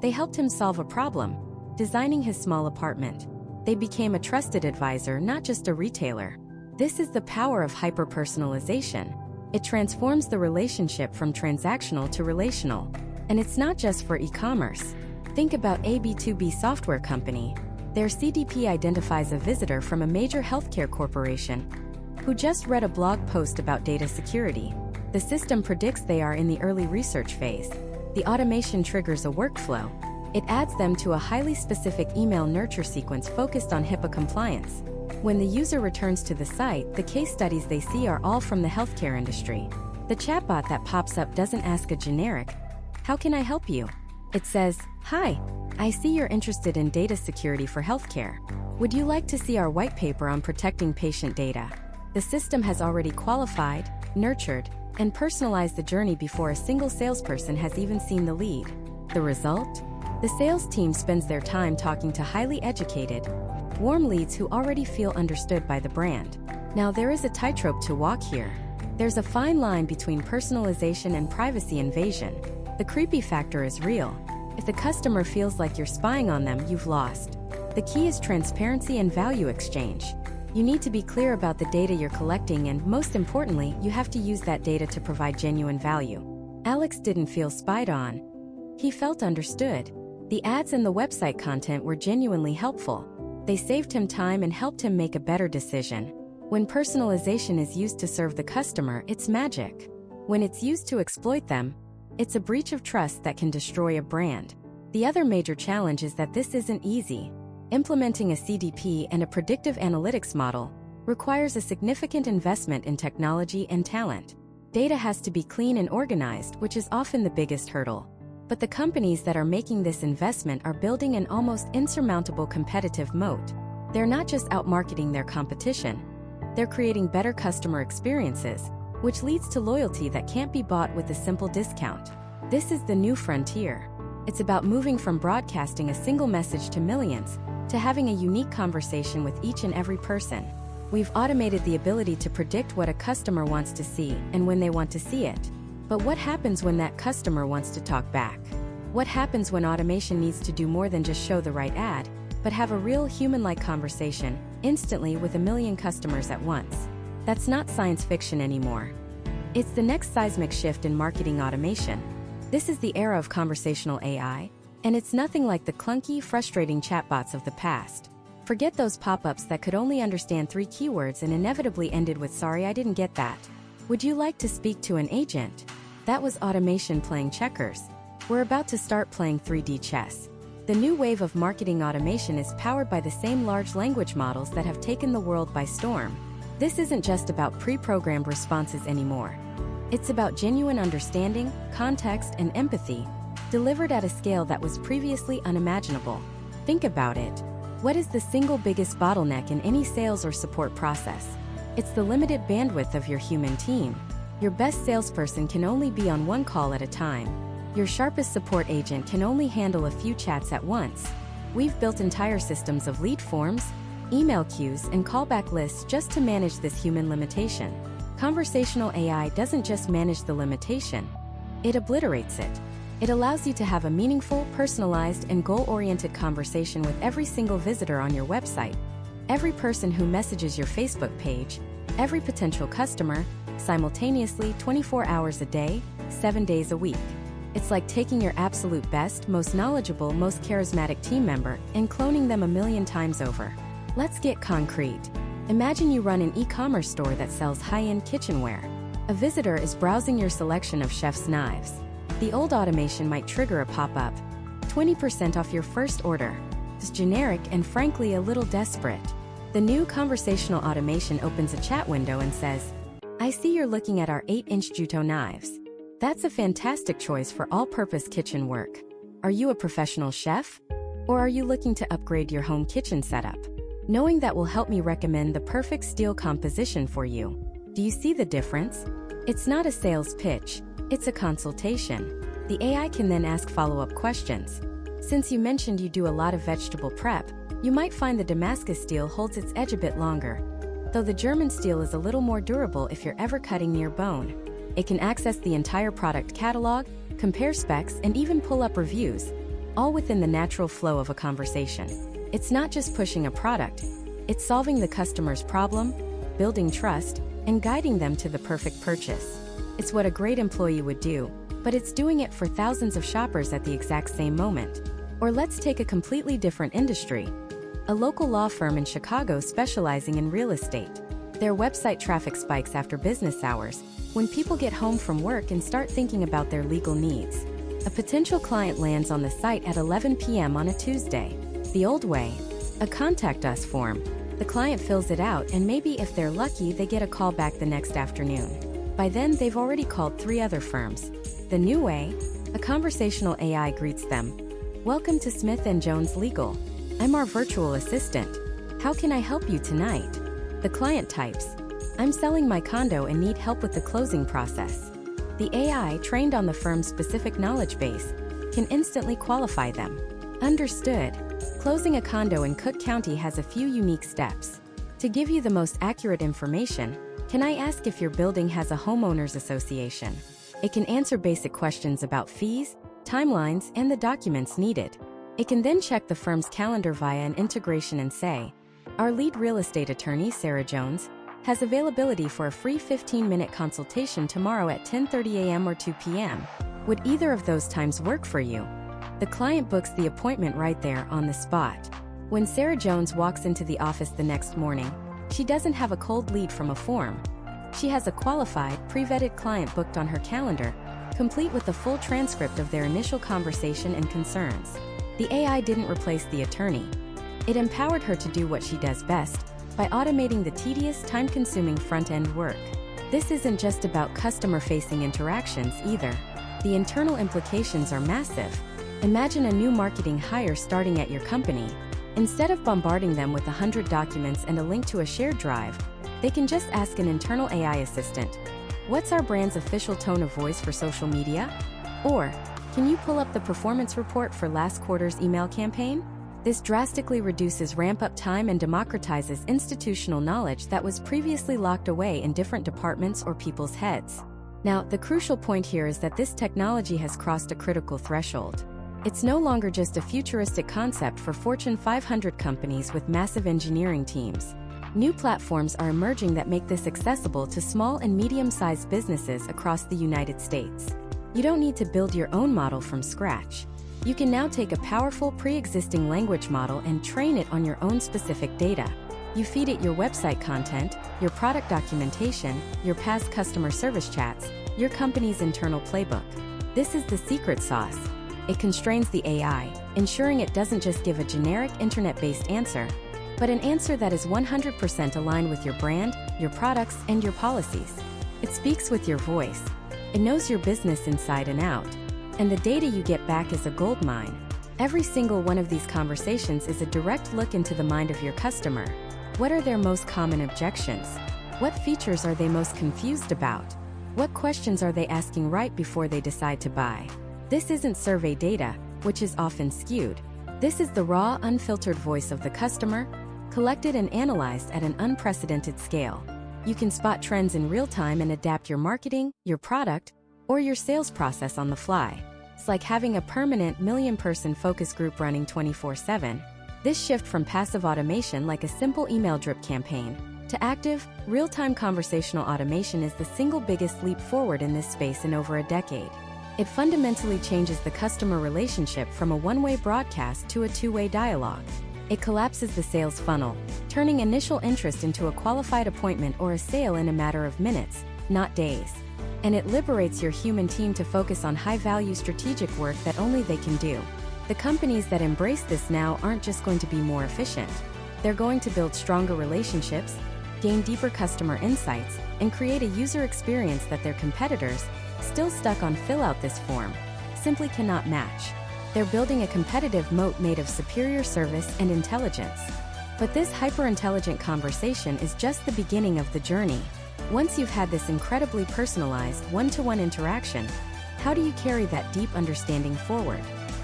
They helped him solve a problem, designing his small apartment. They became a trusted advisor, not just a retailer. This is the power of hyper-personalization. It transforms the relationship from transactional to relational. And it's not just for e-commerce. Think about a B2B software company. Their CDP identifies a visitor from a major healthcare corporation who just read a blog post about data security. The system predicts they are in the early research phase. The automation triggers a workflow. It adds them to a highly specific email nurture sequence focused on HIPAA compliance. When the user returns to the site, the case studies they see are all from the healthcare industry. The chatbot that pops up doesn't ask a generic, "How can I help you?" It says, "Hi, I see you're interested in data security for healthcare. Would you like to see our white paper on protecting patient data?" The system has already qualified, nurtured, and personalized the journey before a single salesperson has even seen the lead. The result? The sales team spends their time talking to highly educated, warm leads who already feel understood by the brand. Now, there is a tightrope to walk here. There's a fine line between personalization and privacy invasion. The creepy factor is real. If the customer feels like you're spying on them, you've lost. The key is transparency and value exchange. You need to be clear about the data you're collecting, and most importantly, you have to use that data to provide genuine value. Alex didn't feel spied on. He felt understood. The ads and the website content were genuinely helpful. They saved him time and helped him make a better decision. When personalization is used to serve the customer, it's magic. When it's used to exploit them, it's a breach of trust that can destroy a brand. The other major challenge is that this isn't easy. Implementing a CDP and a predictive analytics model requires a significant investment in technology and talent. Data has to be clean and organized, which is often the biggest hurdle. But the companies that are making this investment are building an almost insurmountable competitive moat. They're not just outmarketing their competition. They're creating better customer experiences, which leads to loyalty that can't be bought with a simple discount. This is the new frontier. It's about moving from broadcasting a single message to millions, to having a unique conversation with each and every person. We've automated the ability to predict what a customer wants to see and when they want to see it. But what happens when that customer wants to talk back? What happens when automation needs to do more than just show the right ad, but have a real human-like conversation, instantly with a million customers at once? That's not science fiction anymore. It's the next seismic shift in marketing automation. This is the era of conversational AI, and it's nothing like the clunky, frustrating chatbots of the past. Forget those pop-ups that could only understand 3 keywords and inevitably ended with "Sorry, I didn't get that. Would you like to speak to an agent?" That was automation playing checkers. We're about to start playing 3D chess. The new wave of marketing automation is powered by the same large language models that have taken the world by storm. This isn't just about pre-programmed responses anymore. It's about genuine understanding, context, and empathy, delivered at a scale that was previously unimaginable. Think about it. What is the single biggest bottleneck in any sales or support process? It's the limited bandwidth of your human team. Your best salesperson can only be on one call at a time. Your sharpest support agent can only handle a few chats at once. We've built entire systems of lead forms, email queues, and callback lists just to manage this human limitation. Conversational AI doesn't just manage the limitation, it obliterates it. It allows you to have a meaningful, personalized, and goal-oriented conversation with every single visitor on your website, every person who messages your Facebook page, every potential customer, simultaneously 24 hours a day, 7 days a week. It's like taking your absolute best, most knowledgeable, most charismatic team member and cloning them a million times over. Let's get concrete. Imagine you run an e-commerce store that sells high-end kitchenware. A visitor is browsing your selection of chef's knives. The old automation might trigger a pop-up. 20% off your first order. It's generic and frankly a little desperate. The new conversational automation opens a chat window and says, "I see you're looking at our 8-inch Juto knives. That's a fantastic choice for all-purpose kitchen work. Are you a professional chef? Or are you looking to upgrade your home kitchen setup? Knowing that will help me recommend the perfect steel composition for you." Do you see the difference? It's not a sales pitch. It's a consultation. The AI can then ask follow-up questions. Since you mentioned you do a lot of vegetable prep, you might find the Damascus steel holds its edge a bit longer, though the German steel is a little more durable if you're ever cutting near bone. It can access the entire product catalog, compare specs, and even pull up reviews, all within the natural flow of a conversation. It's not just pushing a product, it's solving the customer's problem, building trust, and guiding them to the perfect purchase. It's what a great employee would do, but it's doing it for thousands of shoppers at the exact same moment. Or let's take a completely different industry. A local law firm in Chicago specializing in real estate. Their website traffic spikes after business hours, when people get home from work and start thinking about their legal needs. A potential client lands on the site at 11 p.m. on a Tuesday. The old way, a contact us form. The client fills it out, and maybe if they're lucky, they get a call back the next afternoon. By then, they've already called 3 other firms. The new way, a conversational AI greets them. Welcome to Smith & Jones Legal. I'm our virtual assistant. How can I help you tonight? The client types, I'm selling my condo and need help with the closing process. The AI, trained on the firm's specific knowledge base, can instantly qualify them. Understood. Closing a condo in Cook County has a few unique steps. To give you the most accurate information, can I ask if your building has a homeowners association? It can answer basic questions about fees, timelines, and the documents needed. It can then check the firm's calendar via an integration and say, our lead real estate attorney, Sarah Jones, has availability for a free 15-minute consultation tomorrow at 10:30 a.m. or 2 p.m. Would either of those times work for you? The client books the appointment right there on the spot. When Sarah Jones walks into the office the next morning, she doesn't have a cold lead from a form. She has a qualified, pre-vetted client booked on her calendar, complete with the full transcript of their initial conversation and concerns. The AI didn't replace the attorney. It empowered her to do what she does best, by automating the tedious, time-consuming front-end work. This isn't just about customer-facing interactions either. The internal implications are massive. Imagine a new marketing hire starting at your company. Instead of bombarding them with 100 documents and a link to a shared drive, they can just ask an internal AI assistant, what's our brand's official tone of voice for social media? Or, can you pull up the performance report for last quarter's email campaign? This drastically reduces ramp-up time and democratizes institutional knowledge that was previously locked away in different departments or people's heads. Now, the crucial point here is that this technology has crossed a critical threshold. It's no longer just a futuristic concept for Fortune 500 companies with massive engineering teams. New platforms are emerging that make this accessible to small and medium-sized businesses across the United States. You don't need to build your own model from scratch. You can now take a powerful pre-existing language model and train it on your own specific data. You feed it your website content, your product documentation, your past customer service chats, your company's internal playbook. This is the secret sauce. It constrains the AI, ensuring it doesn't just give a generic internet-based answer, but an answer that is 100% aligned with your brand, your products, and your policies. It speaks with your voice. It knows your business inside and out. And the data you get back is a goldmine. Every single one of these conversations is a direct look into the mind of your customer. What are their most common objections? What features are they most confused about? What questions are they asking right before they decide to buy? This isn't survey data, which is often skewed. This is the raw, unfiltered voice of the customer, collected and analyzed at an unprecedented scale. You can spot trends in real time and adapt your marketing, your product, or your sales process on the fly. It's like having a permanent million-person focus group running 24/7. This shift from passive automation like a simple email drip campaign to active, real-time conversational automation is the single biggest leap forward in this space in over a decade. It fundamentally changes the customer relationship from a one-way broadcast to a two-way dialogue. It collapses the sales funnel, turning initial interest into a qualified appointment or a sale in a matter of minutes, not days. And it liberates your human team to focus on high-value strategic work that only they can do. The companies that embrace this now aren't just going to be more efficient. They're going to build stronger relationships, gain deeper customer insights, and create a user experience that their competitors, still stuck on fill out this form, simply cannot match. They're building a competitive moat made of superior service and intelligence. But this hyper-intelligent conversation is just the beginning of the journey. Once you've had this incredibly personalized one-to-one interaction, how do you carry that deep understanding forward?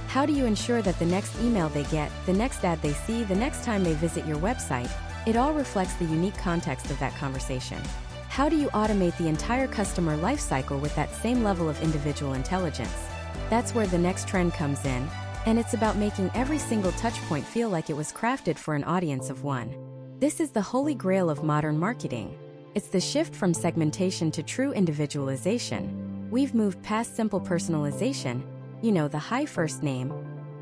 How do you ensure that the next email they get, the next ad they see, the next time they visit your website, it all reflects the unique context of that conversation? How do you automate the entire customer lifecycle with that same level of individual intelligence? That's where the next trend comes in, and it's about making every single touchpoint feel like it was crafted for an audience of one. This is the holy grail of modern marketing. It's the shift from segmentation to true individualization. We've moved past simple personalization, the high first name,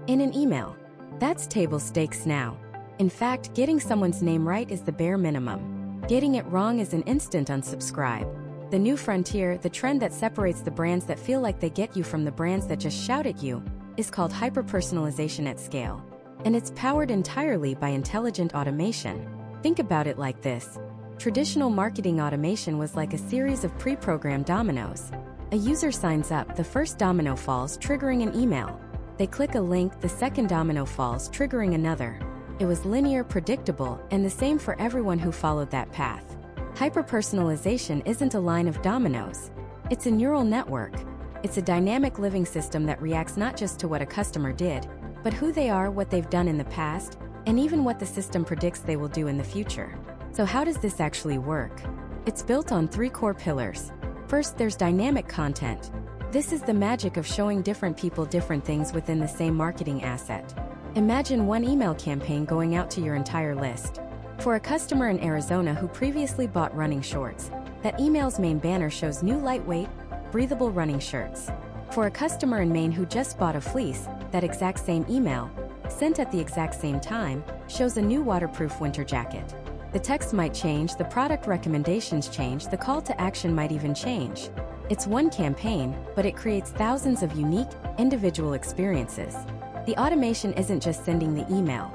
in an email. That's table stakes now. In fact, getting someone's name right is the bare minimum. Getting it wrong is an instant unsubscribe. The new frontier, the trend that separates the brands that feel like they get you from the brands that just shout at you, is called hyper-personalization at scale. And it's powered entirely by intelligent automation. Think about it like this. Traditional marketing automation was like a series of pre-programmed dominoes. A user signs up, the first domino falls, triggering an email. They click a link, the second domino falls, triggering another. It was linear, predictable, and the same for everyone who followed that path. Hyper-personalization isn't a line of dominoes. It's a neural network. It's a dynamic living system that reacts not just to what a customer did, but who they are, what they've done in the past, and even what the system predicts they will do in the future. So how does this actually work? It's built on 3 core pillars. First, there's dynamic content. This is the magic of showing different people different things within the same marketing asset. Imagine one email campaign going out to your entire list. For a customer in Arizona who previously bought running shorts, that email's main banner shows new lightweight, breathable running shirts. For a customer in Maine who just bought a fleece, that exact same email, sent at the exact same time, shows a new waterproof winter jacket. The text might change, the product recommendations change, the call to action might even change. It's one campaign, but it creates thousands of unique, individual experiences. The automation isn't just sending the email.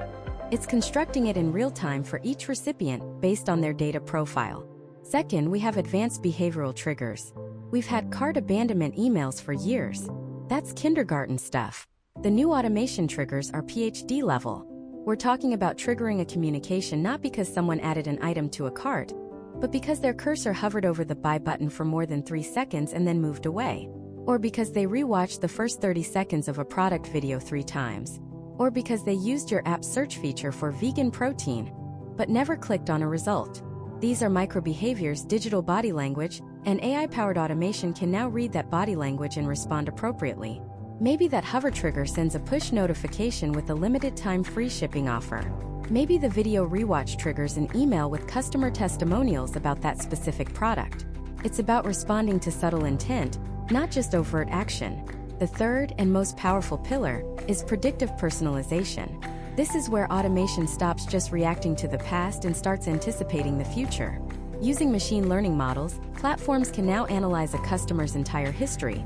It's constructing it in real time for each recipient based on their data profile. Second, we have advanced behavioral triggers. We've had cart abandonment emails for years. That's kindergarten stuff. The new automation triggers are PhD level. We're talking about triggering a communication not because someone added an item to a cart, but because their cursor hovered over the buy button for more than 3 seconds and then moved away. Or because they rewatched the first 30 seconds of a product video 3 times. Or because they used your app's search feature for vegan protein, but never clicked on a result. These are micro-behaviors, digital body language, and AI-powered automation can now read that body language and respond appropriately. Maybe that hover trigger sends a push notification with a limited-time free shipping offer. Maybe the video rewatch triggers an email with customer testimonials about that specific product. It's about responding to subtle intent, not just overt action. The third and most powerful pillar is predictive personalization. This is where automation stops just reacting to the past and starts anticipating the future. Using machine learning models, platforms can now analyze a customer's entire history,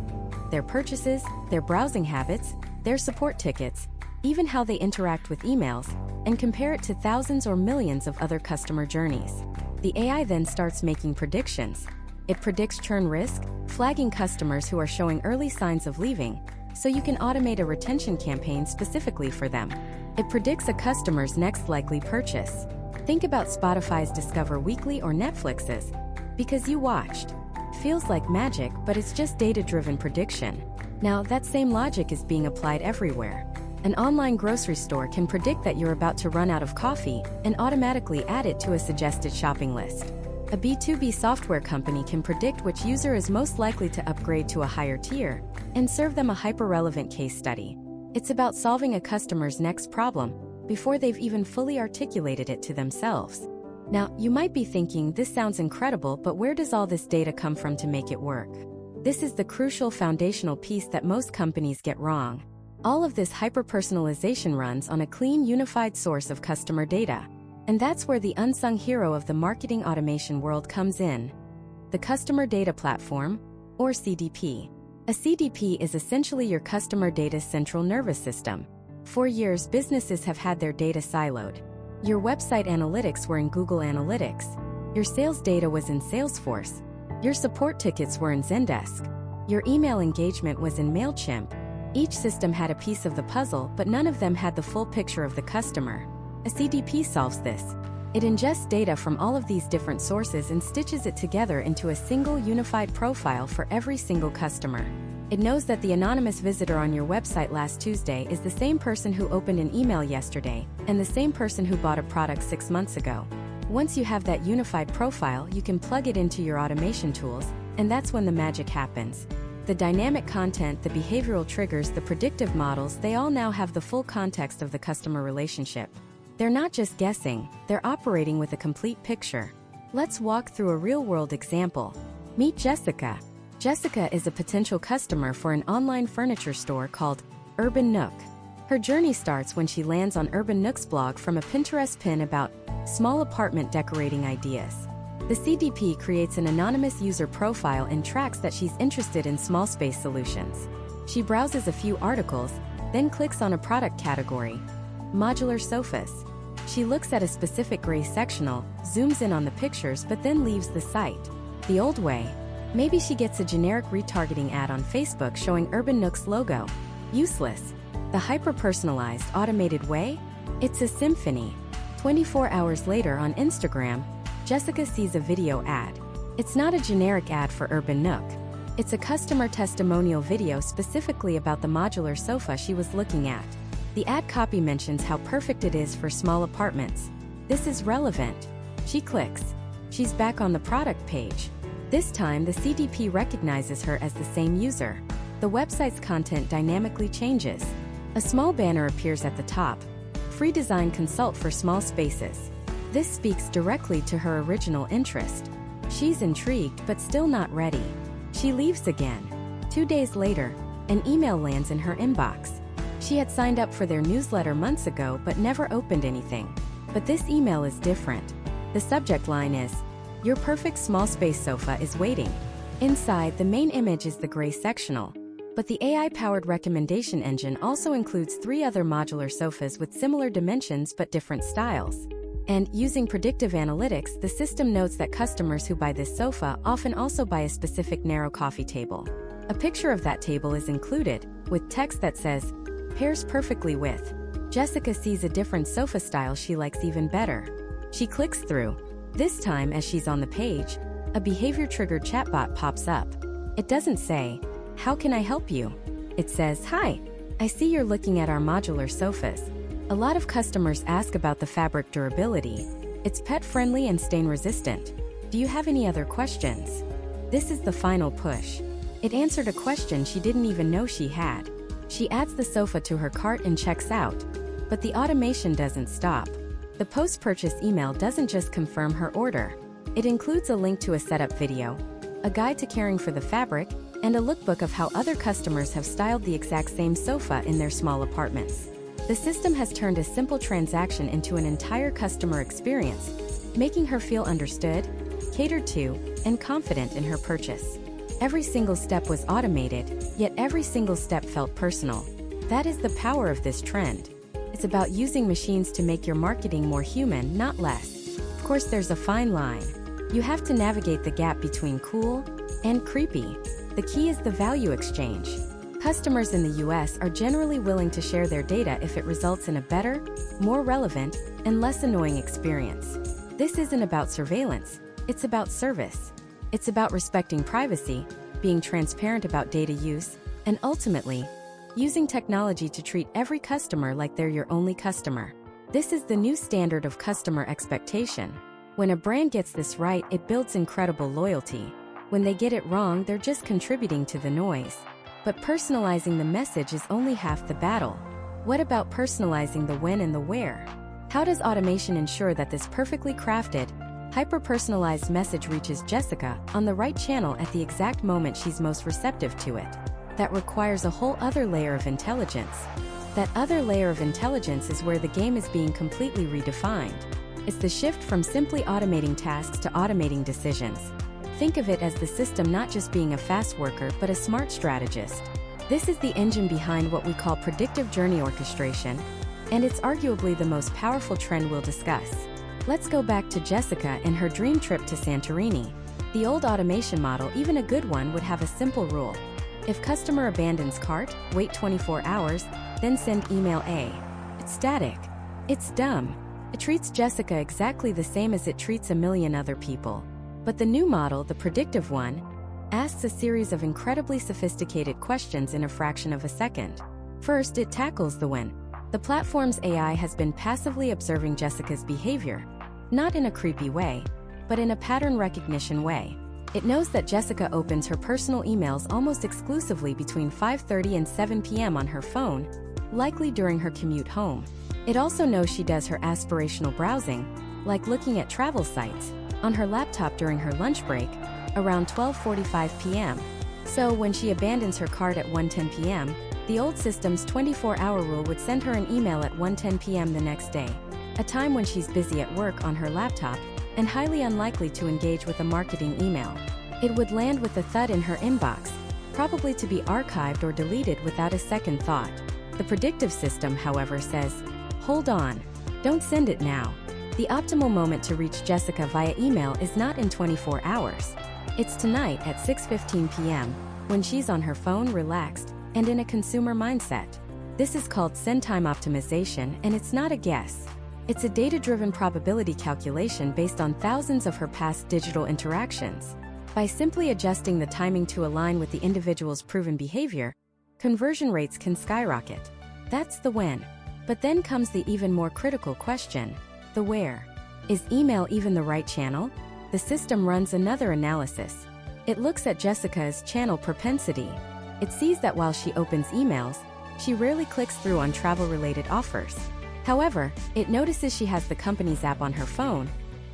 their purchases, their browsing habits, their support tickets, even how they interact with emails, and compare it to thousands or millions of other customer journeys. The AI then starts making predictions. It predicts churn risk, flagging customers who are showing early signs of leaving, so you can automate a retention campaign specifically for them. It predicts a customer's next likely purchase. Think about Spotify's Discover Weekly or Netflix's Because You Watched. Feels like magic, but it's just data-driven prediction. Now, that same logic is being applied everywhere. An online grocery store can predict that you're about to run out of coffee and automatically add it to a suggested shopping list. A B2B software company can predict which user is most likely to upgrade to a higher tier and serve them a hyper-relevant case study. It's about solving a customer's next problem before they've even fully articulated it to themselves. Now, you might be thinking, this sounds incredible, but where does all this data come from to make it work? This is the crucial foundational piece that most companies get wrong. All of this hyper-personalization runs on a clean, unified source of customer data. And that's where the unsung hero of the marketing automation world comes in. The Customer Data Platform, or CDP. A CDP is essentially your customer data's central nervous system. For years, businesses have had their data siloed. Your website analytics were in Google Analytics. Your sales data was in Salesforce. Your support tickets were in Zendesk. Your email engagement was in MailChimp. Each system had a piece of the puzzle, but none of them had the full picture of the customer. A CDP solves this. It ingests data from all of these different sources and stitches it together into a single unified profile for every single customer. It knows that the anonymous visitor on your website last Tuesday is the same person who opened an email yesterday, and the same person who bought a product 6 months ago. Once you have that unified profile, you can plug it into your automation tools, and that's when the magic happens. The dynamic content, the behavioral triggers, the predictive models, they all now have the full context of the customer relationship. They're not just guessing, they're operating with a complete picture. Let's walk through a real-world example. Meet Jessica. Jessica is a potential customer for an online furniture store called Urban Nook. Her journey starts when she lands on Urban Nook's blog from a Pinterest pin about small apartment decorating ideas. The CDP creates an anonymous user profile and tracks that she's interested in small space solutions. She browses a few articles, then clicks on a product category, modular sofas. She looks at a specific gray sectional, zooms in on the pictures, but then leaves the site. The old way. Maybe she gets a generic retargeting ad on Facebook showing Urban Nook's logo. Useless. The hyper-personalized, automated way? It's a symphony. 24 hours later on Instagram, Jessica sees a video ad. It's not a generic ad for Urban Nook. It's a customer testimonial video specifically about the modular sofa she was looking at. The ad copy mentions how perfect it is for small apartments. This is relevant. She clicks. She's back on the product page. This time, the CDP recognizes her as the same user. The website's content dynamically changes. A small banner appears at the top. Free design consult for small spaces. This speaks directly to her original interest. She's intrigued but still not ready. She leaves again. 2 days later, an email lands in her inbox. She had signed up for their newsletter months ago but never opened anything. But this email is different. The subject line is, "Your perfect small space sofa is waiting." Inside, the main image is the gray sectional. But the AI-powered recommendation engine also includes 3 other modular sofas with similar dimensions but different styles. And, using predictive analytics, the system notes that customers who buy this sofa often also buy a specific narrow coffee table. A picture of that table is included, with text that says, "Pairs perfectly with." Jessica sees a different sofa style she likes even better. She clicks through. This time, as she's on the page, a behavior-triggered chatbot pops up. It doesn't say, "How can I help you?" It says, "Hi, I see you're looking at our modular sofas. A lot of customers ask about the fabric durability. It's pet-friendly and stain-resistant. Do you have any other questions?" This is the final push. It answered a question she didn't even know she had. She adds the sofa to her cart and checks out. But the automation doesn't stop. The post-purchase email doesn't just confirm her order. It includes a link to a setup video, a guide to caring for the fabric, and a lookbook of how other customers have styled the exact same sofa in their small apartments. The system has turned a simple transaction into an entire customer experience, making her feel understood, catered to, and confident in her purchase. Every single step was automated, yet every single step felt personal. That is the power of this trend. It's about using machines to make your marketing more human, not less. Of course, there's a fine line. You have to navigate the gap between cool and creepy. The key is the value exchange. Customers in the US are generally willing to share their data if it results in a better, more relevant, and less annoying experience. This isn't about surveillance, it's about service. It's about respecting privacy, being transparent about data use, and ultimately, using technology to treat every customer like they're your only customer. This is the new standard of customer expectation. When a brand gets this right, it builds incredible loyalty. When they get it wrong, they're just contributing to the noise. But personalizing the message is only half the battle. What about personalizing the when and the where? How does automation ensure that this perfectly crafted, hyper-personalized message reaches Jessica on the right channel at the exact moment she's most receptive to it? That requires a whole other layer of intelligence. That other layer of intelligence is where the game is being completely redefined. It's the shift from simply automating tasks to automating decisions. Think of it as the system not just being a fast worker but a smart strategist. This is the engine behind what we call predictive journey orchestration, and it's arguably the most powerful trend we'll discuss. Let's go back to Jessica and her dream trip to Santorini. The old automation model, even a good one, would have a simple rule. If customer abandons cart, wait 24 hours, then send email A. It's static. It's dumb. It treats Jessica exactly the same as it treats a million other people. But the new model, the predictive one, asks a series of incredibly sophisticated questions in a fraction of a second. First, it tackles the when. The platform's AI has been passively observing Jessica's behavior, not in a creepy way, but in a pattern recognition way. It knows that Jessica opens her personal emails almost exclusively between 5:30 and 7 p.m. on her phone, likely during her commute home. It also knows she does her aspirational browsing, like looking at travel sites, on her laptop during her lunch break, around 12:45 p.m. So when she abandons her cart at 1:10 p.m., the old system's 24-hour rule would send her an email at 1:10 p.m. the next day, a time when she's busy at work on her laptop and highly unlikely to engage with a marketing email. It would land with a thud in her inbox, probably to be archived or deleted without a second thought. The predictive system, however, says, "Hold on, don't send it now." The optimal moment to reach Jessica via email is not in 24 hours. It's tonight at 6:15 p.m., when she's on her phone, relaxed, and in a consumer mindset. This is called send time optimization, and it's not a guess. It's a data-driven probability calculation based on thousands of her past digital interactions. By simply adjusting the timing to align with the individual's proven behavior, conversion rates can skyrocket. That's the when. But then comes the even more critical question, the where. Is email even the right channel? The system runs another analysis. It looks at Jessica's channel propensity. It sees that while she opens emails, she rarely clicks through on travel-related offers. However, it notices she has the company's app on her phone,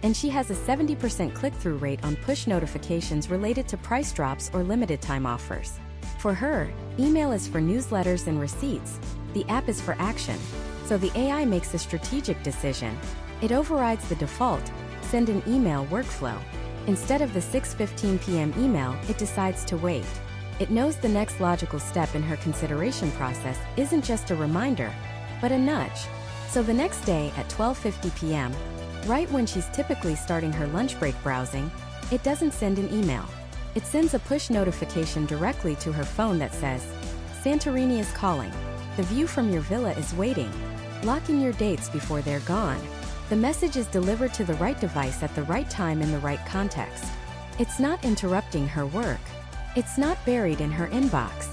and she has a 70% click-through rate on push notifications related to price drops or limited-time offers. For her, email is for newsletters and receipts. The app is for action. So the AI makes a strategic decision. It overrides the default, send an email workflow. Instead of the 6:15 p.m. email, it decides to wait. It knows the next logical step in her consideration process isn't just a reminder, but a nudge. So the next day at 12:50 p.m., right when she's typically starting her lunch break browsing, it doesn't send an email. It sends a push notification directly to her phone that says, "Santorini is calling. The view from your villa is waiting. Lock in your dates before they're gone." The message is delivered to the right device at the right time in the right context. It's not interrupting her work. It's not buried in her inbox.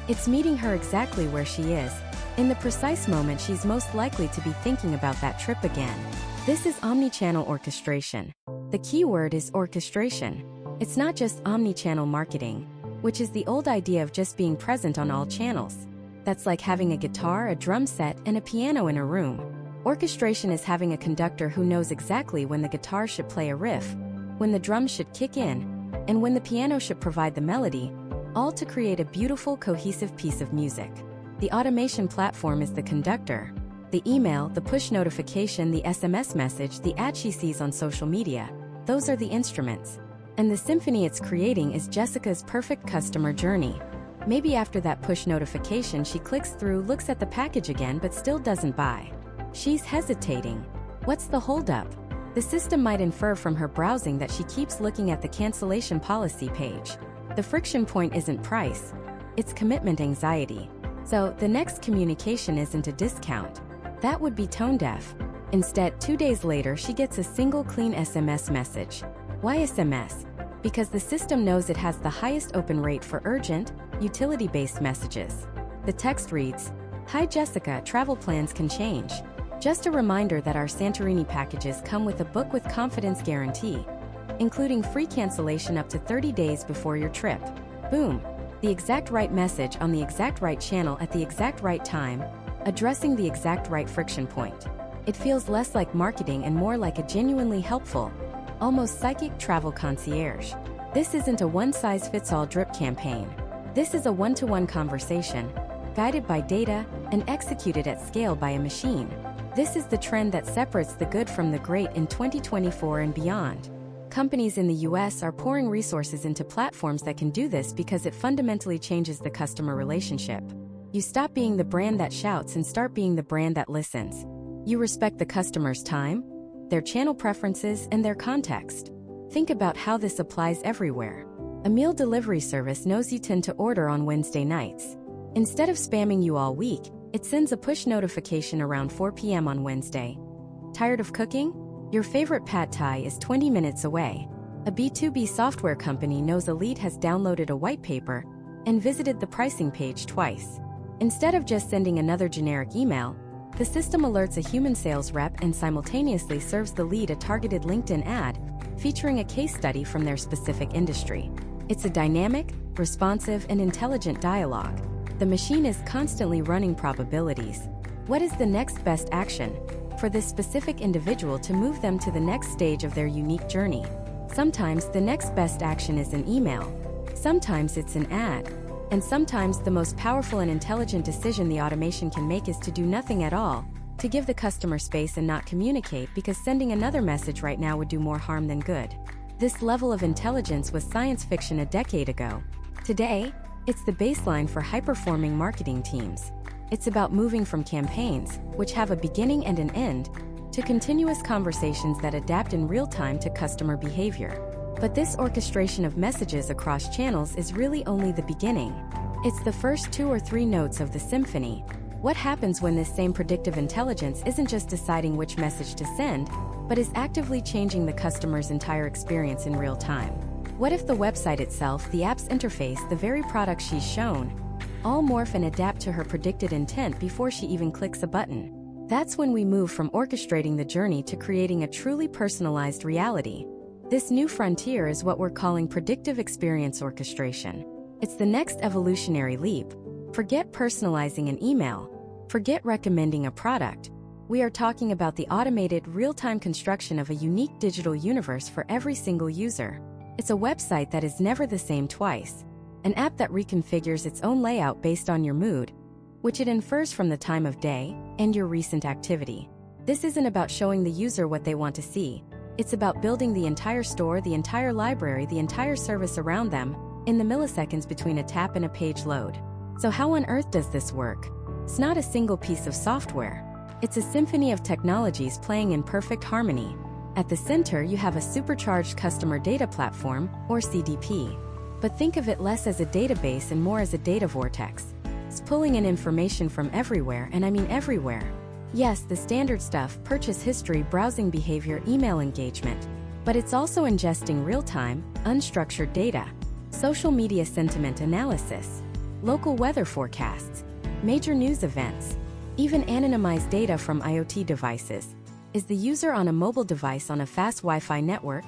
It's meeting her exactly where she is, in the precise moment she's most likely to be thinking about that trip again. This is omnichannel orchestration. The key word is orchestration. It's not just omnichannel marketing, which is the old idea of just being present on all channels. That's like having a guitar, a drum set, and a piano in a room. Orchestration is having a conductor who knows exactly when the guitar should play a riff, when the drums should kick in, and when the piano should provide the melody, all to create a beautiful, cohesive piece of music. The automation platform is the conductor. The email, the push notification, the SMS message, the ad she sees on social media, those are the instruments. And the symphony it's creating is Jessica's perfect customer journey. Maybe after that push notification she clicks through, looks at the package again but still doesn't buy. She's hesitating. What's the holdup? The system might infer from her browsing that she keeps looking at the cancellation policy page. The friction point isn't price, it's commitment anxiety. So the next communication isn't a discount. That would be tone deaf. Instead, 2 days later she gets a single clean SMS message. Why SMS? Because the system knows it has the highest open rate for urgent, utility-based messages. The text reads, "Hi Jessica, travel plans can change. Just a reminder that our Santorini packages come with a book with confidence guarantee, including free cancellation up to 30 days before your trip." Boom! The exact right message on the exact right channel at the exact right time, addressing the exact right friction point. It feels less like marketing and more like a genuinely helpful, almost psychic travel concierge. This isn't a one-size-fits-all drip campaign. This is a one-to-one conversation, guided by data and executed at scale by a machine. This is the trend that separates the good from the great in 2024 and beyond. Companies in the US are pouring resources into platforms that can do this because it fundamentally changes the customer relationship. You stop being the brand that shouts and start being the brand that listens. You respect the customer's time, their channel preferences, and their context. Think about how this applies everywhere. A meal delivery service knows you tend to order on Wednesday nights. Instead of spamming you all week, it sends a push notification around 4 p.m. on Wednesday. Tired of cooking? Your favorite pad thai is 20 minutes away. A B2B software company knows a lead has downloaded a white paper and visited the pricing page twice. Instead of just sending another generic email, the system alerts a human sales rep and simultaneously serves the lead a targeted LinkedIn ad featuring a case study from their specific industry. It's a dynamic, responsive, and intelligent dialogue. The machine is constantly running probabilities. What is the next best action for this specific individual to move them to the next stage of their unique journey? Sometimes the next best action is an email. Sometimes it's an ad. And sometimes the most powerful and intelligent decision the automation can make is to do nothing at all, to give the customer space and not communicate, because sending another message right now would do more harm than good. This level of intelligence was science fiction a decade ago. Today, it's the baseline for high-performing marketing teams. It's about moving from campaigns, which have a beginning and an end, to continuous conversations that adapt in real time to customer behavior. But this orchestration of messages across channels is really only the beginning. It's the first 2 or 3 notes of the symphony. What happens when this same predictive intelligence isn't just deciding which message to send, but is actively changing the customer's entire experience in real time? What if the website itself, the app's interface, the very product she's shown, all morph and adapt to her predicted intent before she even clicks a button? That's when we move from orchestrating the journey to creating a truly personalized reality. This new frontier is what we're calling predictive experience orchestration. It's the next evolutionary leap. Forget personalizing an email. Forget recommending a product. We are talking about the automated, real-time construction of a unique digital universe for every single user. It's a website that is never the same twice. An app that reconfigures its own layout based on your mood, which it infers from the time of day and your recent activity. This isn't about showing the user what they want to see. It's about building the entire store, the entire library, the entire service around them, in the milliseconds between a tap and a page load. So how on earth does this work? It's not a single piece of software. It's a symphony of technologies playing in perfect harmony. At the center, you have a supercharged customer data platform, or CDP. But think of it less as a database and more as a data vortex. It's pulling in information from everywhere, and I mean everywhere. Yes, the standard stuff: purchase history, browsing behavior, email engagement. But it's also ingesting real-time, unstructured data, social media sentiment analysis, local weather forecasts, major news events, even anonymized data from IoT devices. Is the user on a mobile device on a fast Wi-Fi network,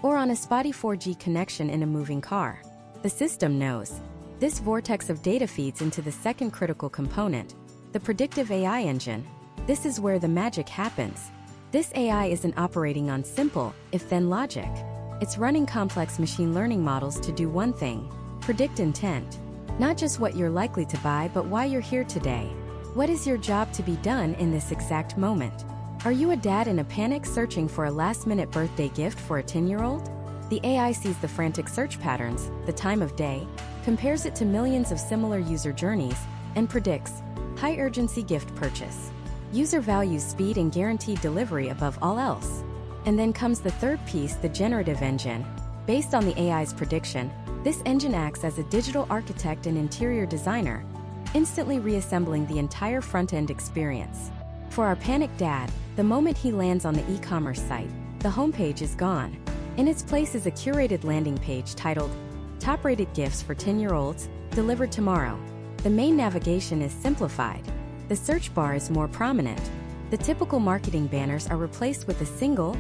or on a spotty 4G connection in a moving car? The system knows. This vortex of data feeds into the second critical component, the predictive AI engine. This is where the magic happens. This AI isn't operating on simple, if-then logic. It's running complex machine learning models to do one thing: predict intent. Not just what you're likely to buy, but why you're here today. What is your job to be done in this exact moment? Are you a dad in a panic searching for a last-minute birthday gift for a 10-year-old? The AI sees the frantic search patterns, the time of day, compares it to millions of similar user journeys, and predicts high-urgency gift purchase. User values speed and guaranteed delivery above all else. And then comes the third piece, the generative engine. Based on the AI's prediction, this engine acts as a digital architect and interior designer, instantly reassembling the entire front-end experience. For our panicked dad, the moment he lands on the e-commerce site, the homepage is gone. In its place is a curated landing page titled Top-Rated Gifts for 10-Year-Olds, Delivered Tomorrow. The main navigation is simplified. The search bar is more prominent. The typical marketing banners are replaced with a single,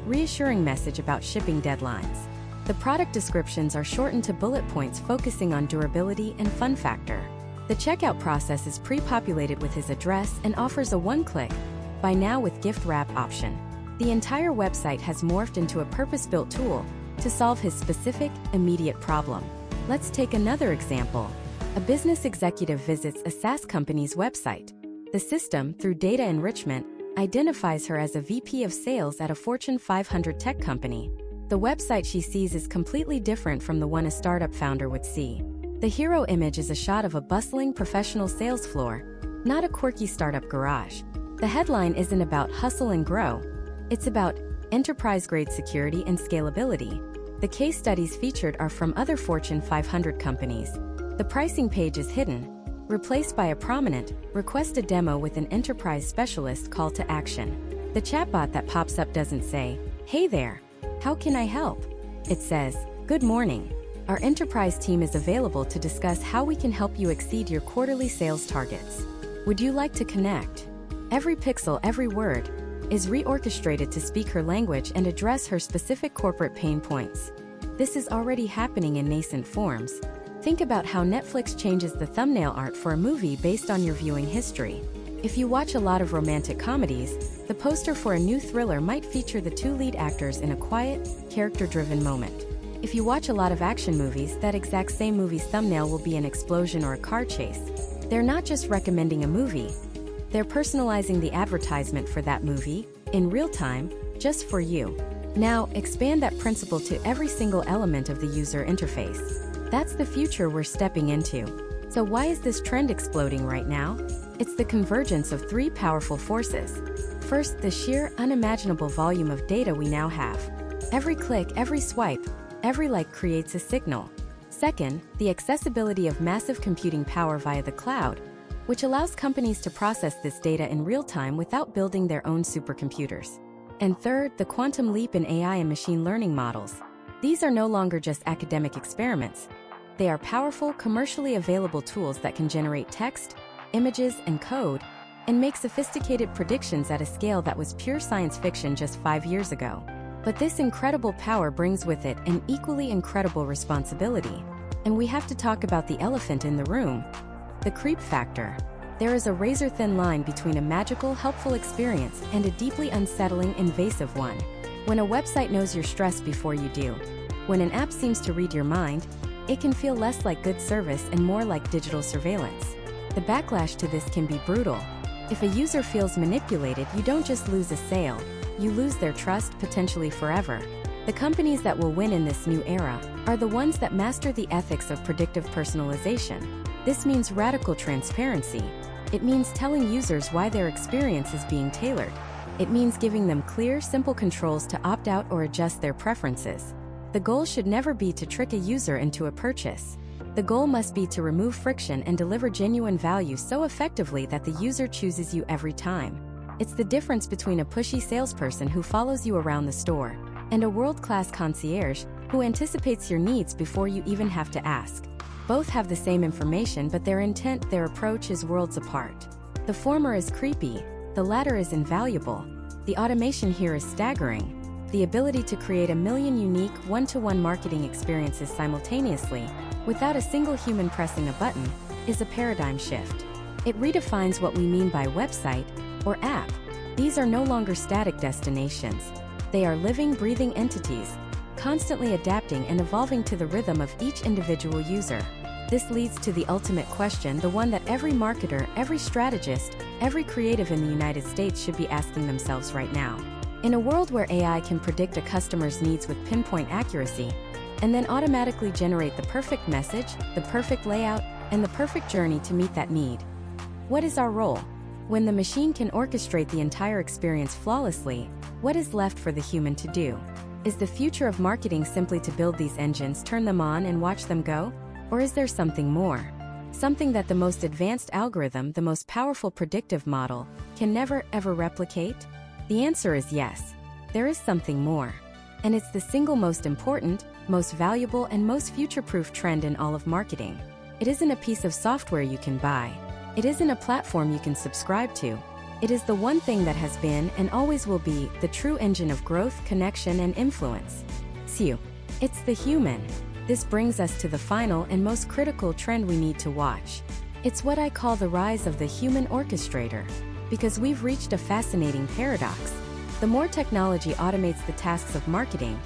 reassuring message about shipping deadlines. The product descriptions are shortened to bullet points focusing on durability and fun factor. The checkout process is pre-populated with his address and offers a one-click, buy now with gift wrap option. The entire website has morphed into a purpose-built tool to solve his specific, immediate problem. Let's take another example. A business executive visits a SaaS company's website. The system, through data enrichment, identifies her as a VP of sales at a Fortune 500 tech company. The website she sees is completely different from the one a startup founder would see. The hero image is a shot of a bustling professional sales floor, not a quirky startup garage. The headline isn't about hustle and grow. It's about enterprise-grade security and scalability. The case studies featured are from other Fortune 500 companies. The pricing page is hidden, replaced by a prominent, request a demo with an enterprise specialist call to action. The chatbot that pops up doesn't say, "Hey there, how can I help?" It says, "Good morning. Our enterprise team is available to discuss how we can help you exceed your quarterly sales targets. Would you like to connect?" Every pixel, every word, is reorchestrated to speak her language and address her specific corporate pain points. This is already happening in nascent forms. Think about how Netflix changes the thumbnail art for a movie based on your viewing history. If you watch a lot of romantic comedies, the poster for a new thriller might feature the two lead actors in a quiet, character-driven moment. If you watch a lot of action movies, that exact same movie's thumbnail will be an explosion or a car chase. They're not just recommending a movie. They're personalizing the advertisement for that movie, in real time, just for you. Now, expand that principle to every single element of the user interface. That's the future we're stepping into. So why is this trend exploding right now? It's the convergence of three powerful forces. First, the sheer, unimaginable volume of data we now have. Every click, every swipe, every like creates a signal. Second, the accessibility of massive computing power via the cloud, which allows companies to process this data in real time without building their own supercomputers. And third, the quantum leap in AI and machine learning models. These are no longer just academic experiments. They are powerful, commercially available tools that can generate text, images, and code, and make sophisticated predictions at a scale that was pure science fiction just 5 years ago. But this incredible power brings with it an equally incredible responsibility. And we have to talk about the elephant in the room: the creep factor. There is a razor-thin line between a magical, helpful experience and a deeply unsettling, invasive one. When a website knows your stress before you do, when an app seems to read your mind, it can feel less like good service and more like digital surveillance. The backlash to this can be brutal. If a user feels manipulated, you don't just lose a sale, you lose their trust, potentially forever. The companies that will win in this new era are the ones that master the ethics of predictive personalization. This means radical transparency. It means telling users why their experience is being tailored. It means giving them clear, simple controls to opt out or adjust their preferences. The goal should never be to trick a user into a purchase. The goal must be to remove friction and deliver genuine value so effectively that the user chooses you every time. It's the difference between a pushy salesperson who follows you around the store and a world-class concierge who anticipates your needs before you even have to ask. Both have the same information, but their intent, their approach is worlds apart. The former is creepy, the latter is invaluable. The automation here is staggering. The ability to create 1 million unique one-to-one marketing experiences simultaneously, without a single human pressing a button, is a paradigm shift. It redefines what we mean by website or app. These are no longer static destinations. They are living, breathing entities, constantly adapting and evolving to the rhythm of each individual user. This leads to the ultimate question, the one that every marketer, every strategist, every creative in the United States should be asking themselves right now. In a world where AI can predict a customer's needs with pinpoint accuracy, and then automatically generate the perfect message, the perfect layout, and the perfect journey to meet that need, what is our role? When the machine can orchestrate the entire experience flawlessly, what is left for the human to do? Is the future of marketing simply to build these engines, turn them on, and watch them go? Or is there something more? Something that the most advanced algorithm, the most powerful predictive model, can never, ever replicate? The answer is yes. There is something more. And it's the single most important, most valuable, and most future-proof trend in all of marketing. It isn't a piece of software you can buy. It isn't a platform you can subscribe to. It is the one thing that has been and always will be the true engine of growth, connection, and influence. It's the human. This brings us to the final and most critical trend we need to watch. It's what I call the rise of the human orchestrator. Because we've reached a fascinating paradox. The more technology automates the tasks of marketing,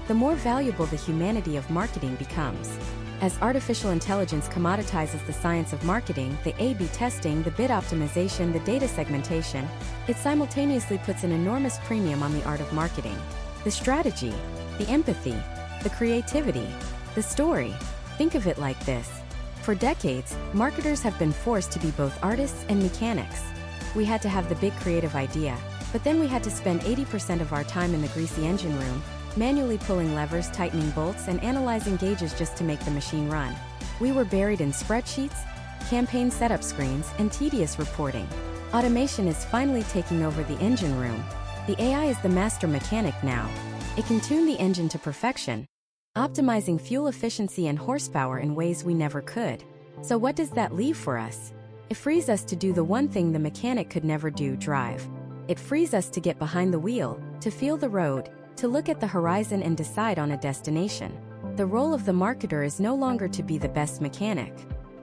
the more valuable the humanity of marketing becomes. As artificial intelligence commoditizes the science of marketing, the A/B testing, the bid optimization, the data segmentation, it simultaneously puts an enormous premium on the art of marketing. The strategy, the empathy, the creativity, the story. Think of it like this. For decades, marketers have been forced to be both artists and mechanics. We had to have the big creative idea, but then we had to spend 80% of our time in the greasy engine room, manually pulling levers, tightening bolts, and analyzing gauges just to make the machine run. We were buried in spreadsheets, campaign setup screens, and tedious reporting. Automation is finally taking over the engine room. The AI is the master mechanic now. It can tune the engine to perfection, optimizing fuel efficiency and horsepower in ways we never could. So what does that leave for us? It frees us to do the one thing the mechanic could never do: drive. It frees us to get behind the wheel, to feel the road, to look at the horizon and decide on a destination. The role of the marketer is no longer to be the best mechanic.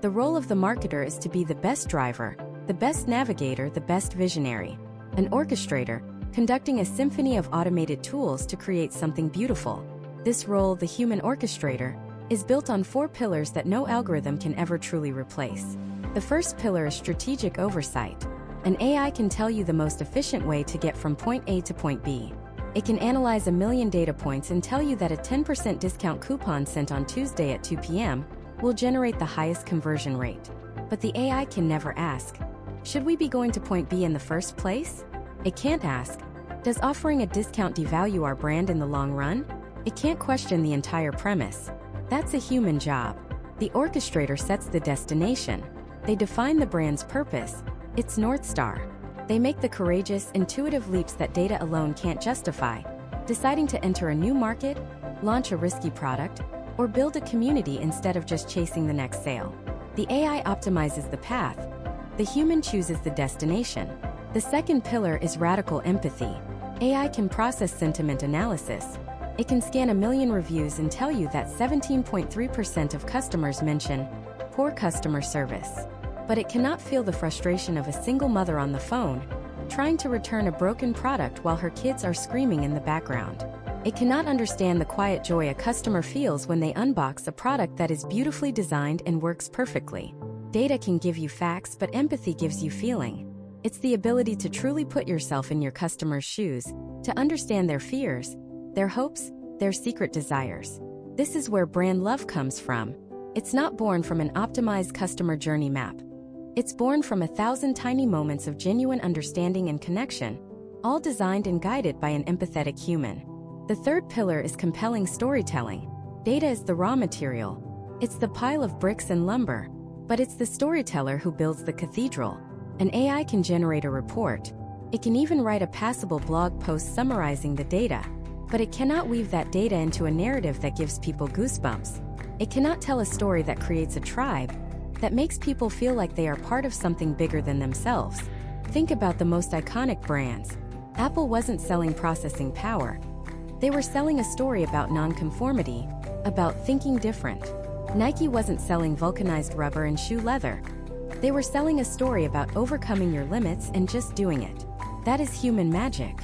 The role of the marketer is to be the best driver, the best navigator, the best visionary. An orchestrator, conducting a symphony of automated tools to create something beautiful. This role, the human orchestrator, is built on 4 pillars that no algorithm can ever truly replace. The first pillar is strategic oversight. An AI can tell you the most efficient way to get from point A to point B. It can analyze 1 million data points and tell you that a 10% discount coupon sent on Tuesday at 2 p.m. will generate the highest conversion rate. But the AI can never ask, should we be going to point B in the first place? It can't ask, does offering a discount devalue our brand in the long run? It can't question the entire premise. That's a human job. The orchestrator sets the destination. They define the brand's purpose, its North Star. They make the courageous, intuitive leaps that data alone can't justify, deciding to enter a new market, launch a risky product, or build a community instead of just chasing the next sale. The AI optimizes the path. The human chooses the destination. The second pillar is radical empathy. AI can process sentiment analysis. It can scan 1 million reviews and tell you that 17.3% of customers mention poor customer service. But it cannot feel the frustration of a single mother on the phone, trying to return a broken product while her kids are screaming in the background. It cannot understand the quiet joy a customer feels when they unbox a product that is beautifully designed and works perfectly. Data can give you facts, but empathy gives you feeling. It's the ability to truly put yourself in your customer's shoes, to understand their fears, their hopes, their secret desires. This is where brand love comes from. It's not born from an optimized customer journey map. It's born from 1,000 tiny moments of genuine understanding and connection, all designed and guided by an empathetic human. The third pillar is compelling storytelling. Data is the raw material. It's the pile of bricks and lumber, but it's the storyteller who builds the cathedral. An AI can generate a report. It can even write a passable blog post summarizing the data, but it cannot weave that data into a narrative that gives people goosebumps. It cannot tell a story that creates a tribe, that makes people feel like they are part of something bigger than themselves. Think about the most iconic brands. Apple wasn't selling processing power. They were selling a story about nonconformity, about thinking different. Nike wasn't selling vulcanized rubber and shoe leather. They were selling a story about overcoming your limits and just doing it. That is human magic.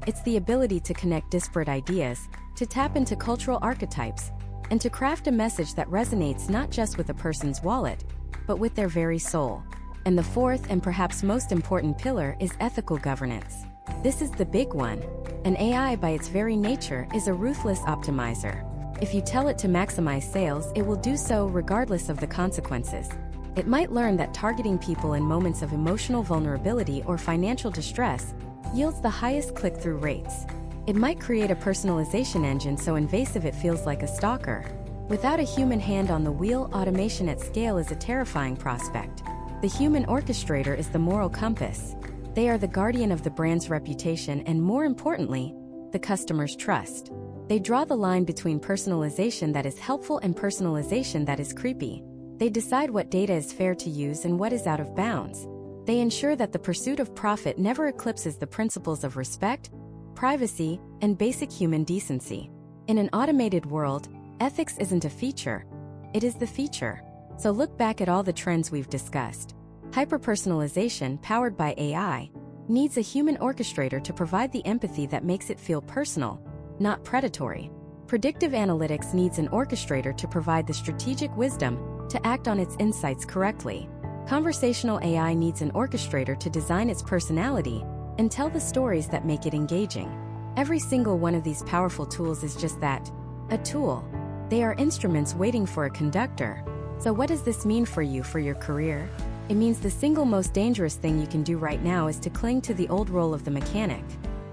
It's the ability to connect disparate ideas, to tap into cultural archetypes, and to craft a message that resonates not just with a person's wallet, but with their very soul. And the fourth and perhaps most important pillar is ethical governance. This is the big one. An AI, by its very nature, is a ruthless optimizer. If you tell it to maximize sales, it will do so regardless of the consequences. It might learn that targeting people in moments of emotional vulnerability or financial distress yields the highest click-through rates. It might create a personalization engine so invasive it feels like a stalker. Without a human hand on the wheel, automation at scale is a terrifying prospect. The human orchestrator is the moral compass. They are the guardian of the brand's reputation and, more importantly, the customer's trust. They draw the line between personalization that is helpful and personalization that is creepy. They decide what data is fair to use and what is out of bounds. They ensure that the pursuit of profit never eclipses the principles of respect, privacy, and basic human decency. In an automated world, ethics isn't a feature, it is the feature. So look back at all the trends we've discussed. Hyper-personalization, powered by AI, needs a human orchestrator to provide the empathy that makes it feel personal, not predatory. Predictive analytics needs an orchestrator to provide the strategic wisdom to act on its insights correctly. Conversational AI needs an orchestrator to design its personality and tell the stories that make it engaging. Every single one of these powerful tools is just that, a tool. They are instruments waiting for a conductor. So what does this mean for you, for your career? It means the single most dangerous thing you can do right now is to cling to the old role of the mechanic.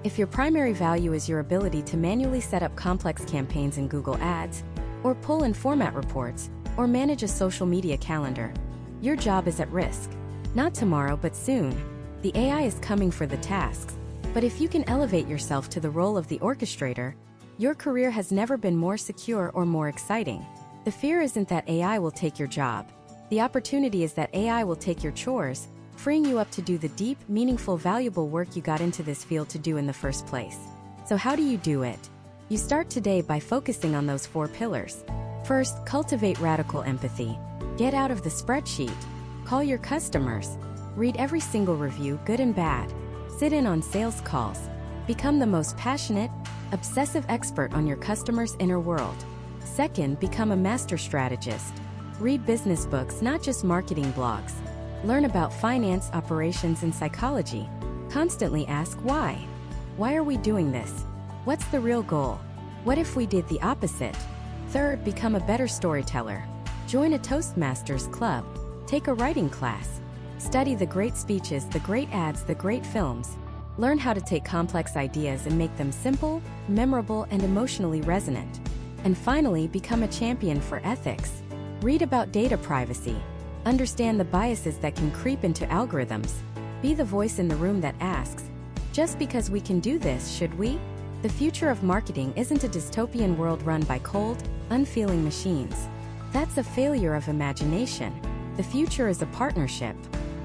If your primary value is your ability to manually set up complex campaigns in Google Ads, or pull and format reports, or manage a social media calendar, your job is at risk. Not tomorrow, but soon. The AI is coming for the tasks, But if you can elevate yourself to the role of the orchestrator, your career has never been more secure or more exciting. The fear isn't that AI will take your job. The opportunity is that AI will take your chores, freeing you up to do the deep, meaningful, valuable work you got into this field to do in the first place. So how do you do it? You start today by focusing on those 4 pillars. First, cultivate radical empathy. Get out of the spreadsheet. Call your customers. Read every single review, good and bad. Sit in on sales calls. Become the most passionate, obsessive expert on your customer's inner world. Second, become a master strategist. Read business books, not just marketing blogs. Learn about finance, operations, and psychology. Constantly ask why. Why are we doing this? What's the real goal? What if we did the opposite? Third, become a better storyteller. Join a Toastmasters club. Take a writing class. Study the great speeches, the great ads, the great films. Learn how to take complex ideas and make them simple, memorable, and emotionally resonant. And finally, become a champion for ethics. Read about data privacy. Understand the biases that can creep into algorithms. Be the voice in the room that asks, just because we can do this, should we? The future of marketing isn't a dystopian world run by cold, unfeeling machines. That's a failure of imagination. The future is a partnership.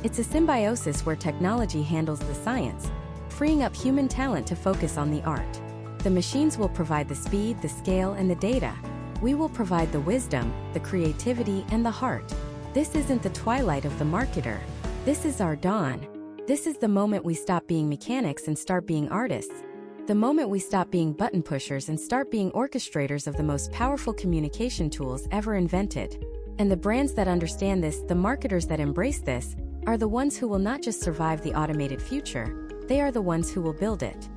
It's a symbiosis where technology handles the science, freeing up human talent to focus on the art. The machines will provide the speed, the scale, and the data. We will provide the wisdom, the creativity, and the heart. This isn't the twilight of the marketer. This is our dawn. This is the moment we stop being mechanics and start being artists. The moment we stop being button pushers and start being orchestrators of the most powerful communication tools ever invented. And the brands that understand this, the marketers that embrace this, are the ones who will not just survive the automated future, they are the ones who will build it.